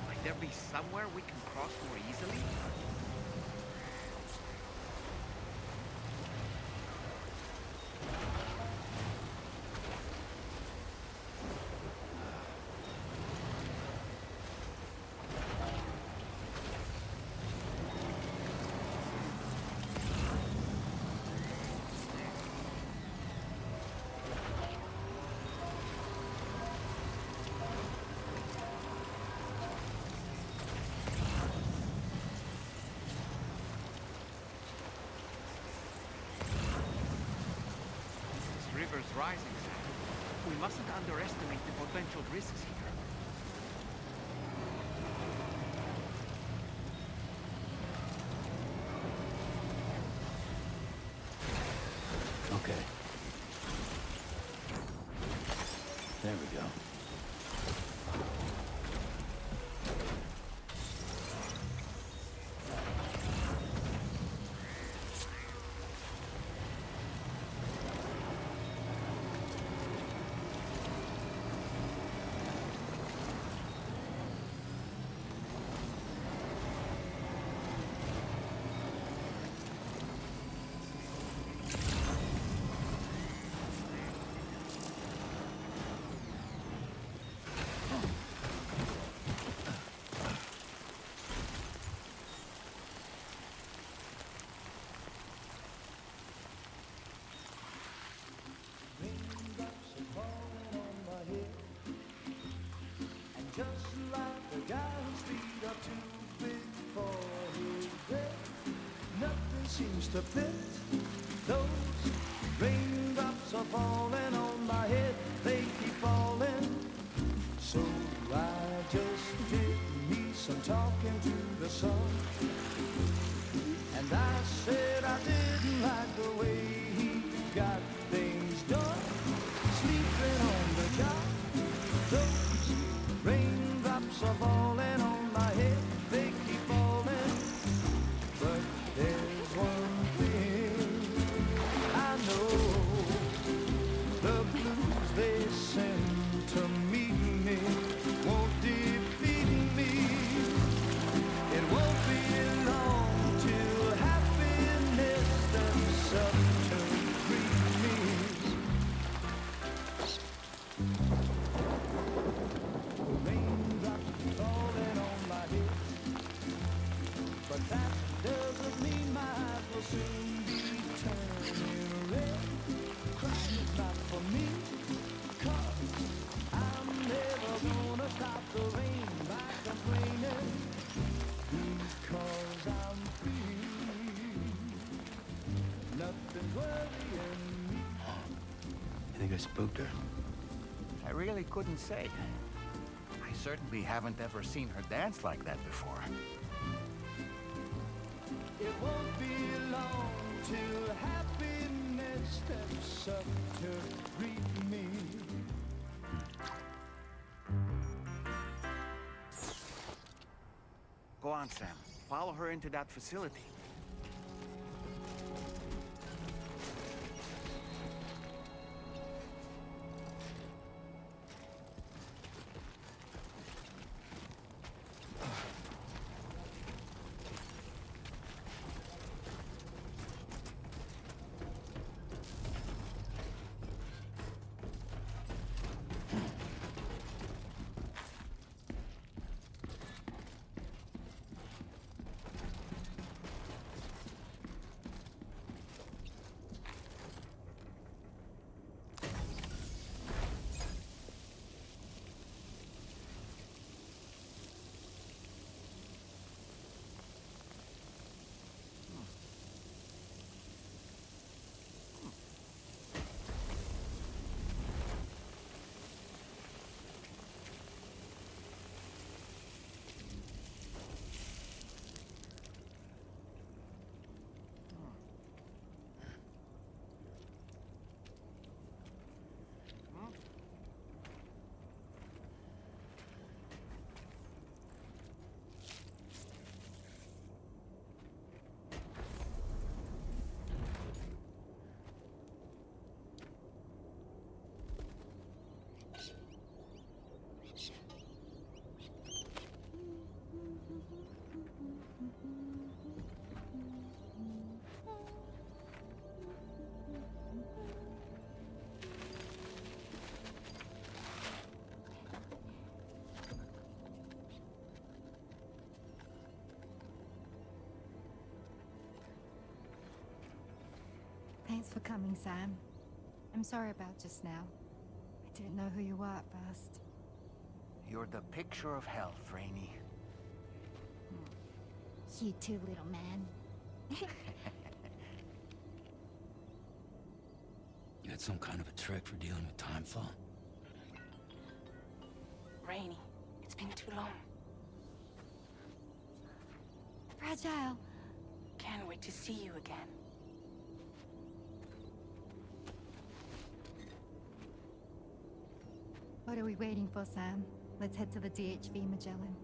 S2: Might there be somewhere we can cross more easily? temperature's rising, Sam. We mustn't underestimate the potential risks here.
S9: Okay. There we go.
S20: Just like the guy whose feet are too big for his bed, nothing seems to fit. Those raindrops are falling on my head, they keep falling. So I just did me some talking to the sun, and I said I didn't like the way he got things done, sleeping on the job. Those raindrops are falling on my head, they keep falling. But there's one thing I know, the blues they send to meet me won't defeat me. It won't be long till happiness steps up to greet me. But that doesn't mean my eyes will soon be turning red. Crying is not for me, 'cause I'm never gonna stop the rain by complaining, because I'm free. Nothing's worrying me.
S9: You think I spooked her?
S10: I really couldn't say. I certainly haven't ever seen her dance like that before.
S20: It won't be long till happiness steps up to greet me.
S2: Go on, Sam. Follow her into that facility.
S21: Thanks for coming, Sam. I'm sorry about just now. I didn't know who you were at first.
S10: You're the picture of health, Rainey.
S21: You too, little man.
S9: got some kind of a trick for dealing with time fall?
S7: Rainy, it's been too long.
S21: Fragile.
S7: Can't wait to see you again.
S21: What are we waiting for, Sam? Let's head to the DHV Magellan.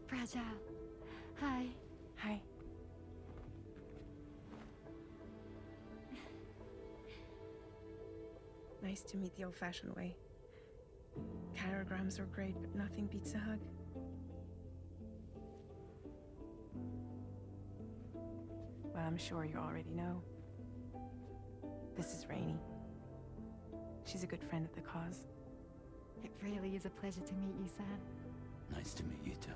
S21: Fragile. Hi.
S7: Hi.
S3: Nice to meet the old-fashioned way. Carograms are great, but nothing beats a hug. Well, I'm sure you already know. This is Rainy. She's a good friend of the cause.
S21: It really is a pleasure to meet you, Sam.
S9: Nice to meet you too.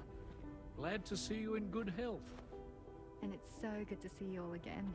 S22: Glad to see you in good health.
S21: And it's so good to see you all again.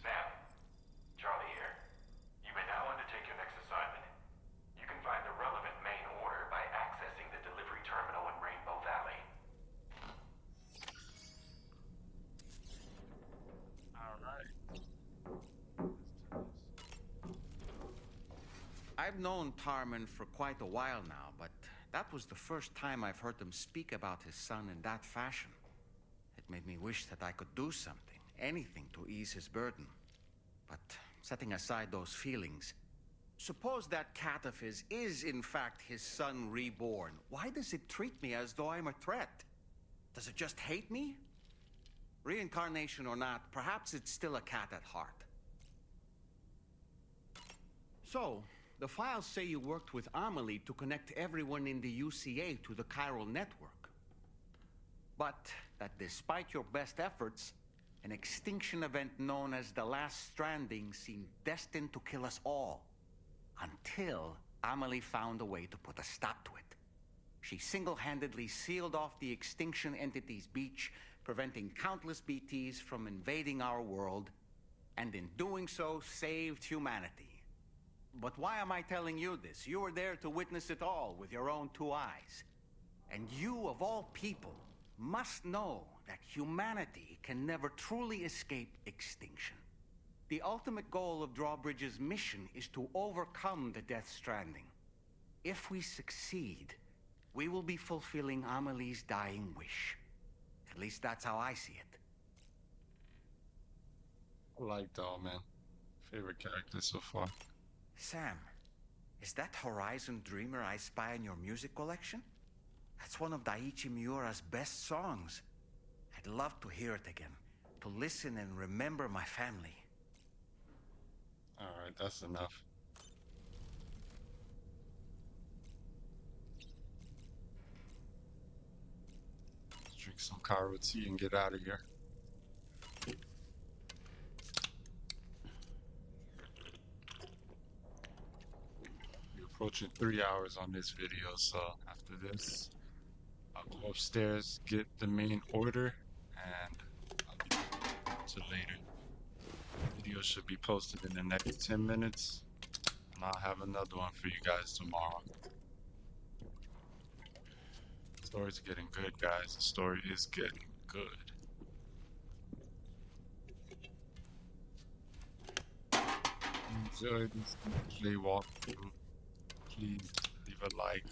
S8: Sam, Charlie here. You may now undertake your next assignment. You can find the relevant main order by accessing the delivery terminal in Rainbow Valley.
S1: Alright.
S2: I've known Tarman for quite a while now, but that was the first time I've heard him speak about his son in that fashion. It made me wish that I could do something, anything to ease his burden. But setting aside those feelings, suppose that cat of his is in fact his son reborn. Why does it treat me as though I'm a threat? Does it just hate me? Reincarnation or not, perhaps it's still a cat at heart. So, the files say you worked with Amelie to connect everyone in the UCA to the Chiral Network. But that despite your best efforts, an extinction event known as the Last Stranding seemed destined to kill us all. Until Amelie found a way to put a stop to it. She single-handedly sealed off the extinction entity's beach, preventing countless BTs from invading our world, and in doing so, saved humanity. But why am I telling you this? You were there to witness it all with your own two eyes. And you, of all people, must know that humanity can never truly escape extinction. The ultimate goal of Drawbridge's mission is to overcome the Death Stranding. If we succeed, we will be fulfilling Amelie's dying wish. At least that's how I see it.
S1: I like Doll, man. Favorite character so far.
S2: Sam, is that Horizon Dreamer I spy in your music collection? That's one of Daiichi Miura's best songs. I'd love to hear it again, to listen and remember my family.
S1: Alright, that's enough. Let's drink some Karo tea and get out of here. We're approaching 3 hours on this video, so after this, I'll go upstairs, get the main order, and I'll be till later. Video should be posted in the next 10 minutes, and I'll have another one for you guys tomorrow. The story's getting good, guys. The story is getting good. Enjoy this play walkthrough. Please leave a like,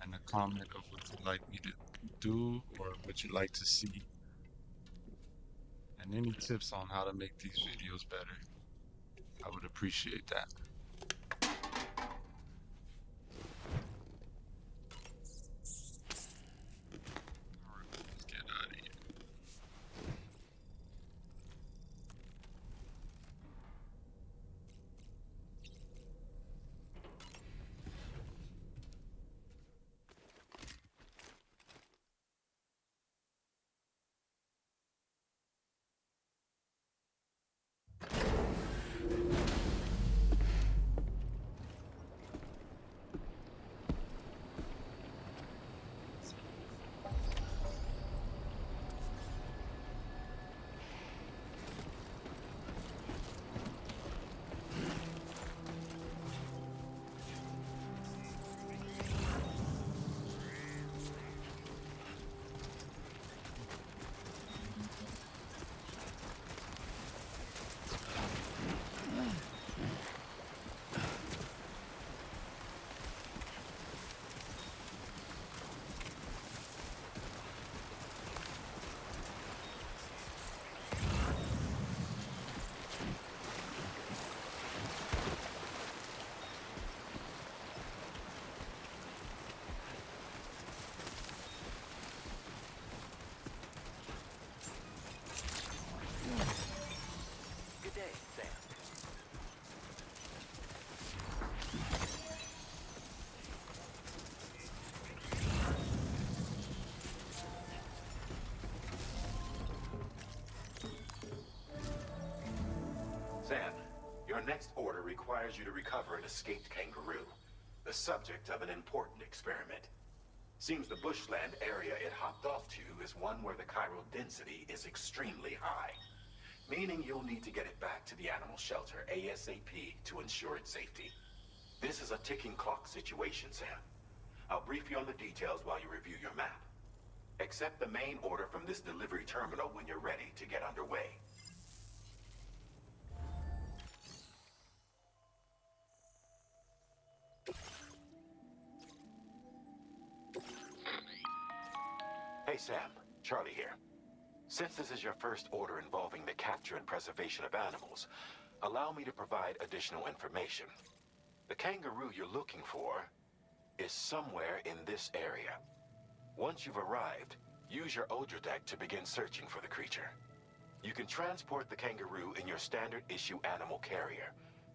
S1: and a comment of what you'd like me to do or what you'd like to see, and any tips on how to make these videos better. I would appreciate that. Alright, let's get out of here.
S5: Good day, Sam.
S15: Sam, your next order requires you to recover an escaped kangaroo, the subject of an important experiment. Seems the bushland area it hopped off to is one where the chiral density is extremely high, meaning you'll need to get it back to the animal shelter ASAP to ensure its safety. This is a ticking clock situation, Sam. I'll brief you on the details while you review your map. Accept the main order from this delivery terminal when you're ready to get underway. Hey Sam, Charlie here. Since this is your first order involving the capture and preservation of animals, allow me to provide additional information. The kangaroo you're looking for is somewhere in this area. Once you've arrived, use your Odradek to begin searching for the creature. You can transport the kangaroo in your standard issue animal carrier.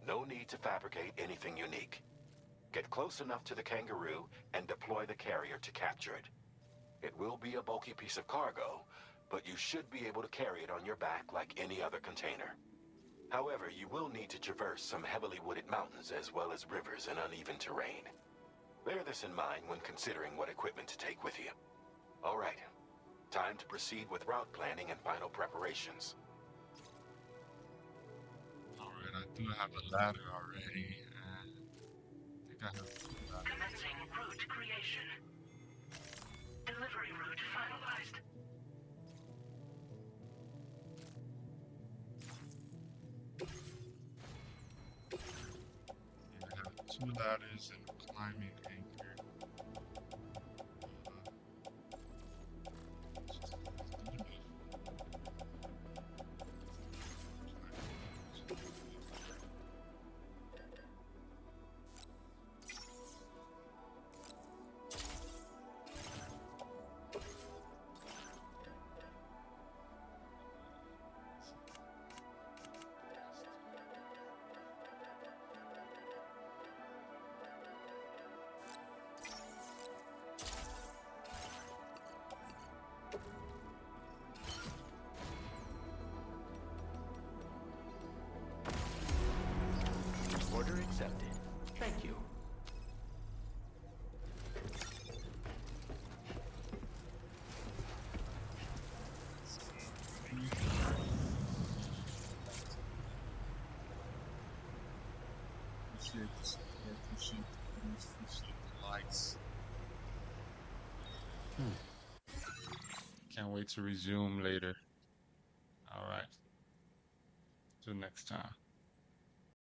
S15: No need to fabricate anything unique. Get close enough to the kangaroo and deploy the carrier to capture it. It will be a bulky piece of cargo, but you should be able to carry it on your back like any other container. However, you will need to traverse some heavily wooded mountains as well as rivers and uneven terrain. Bear this in mind when considering what equipment to take with you. All right, time to proceed with route planning and final preparations.
S1: Alright, I do have a ladder already, and I think I have a ladder.
S12: Commencing route creation. Delivery route finalized.
S1: Yeah, I have 2 ladders and a climbing anchor. Just good enough.
S5: Order accepted. Thank you.
S1: Appreciate the support, appreciate the views, appreciate the likes. Can't wait to resume later. Alright. Till next time.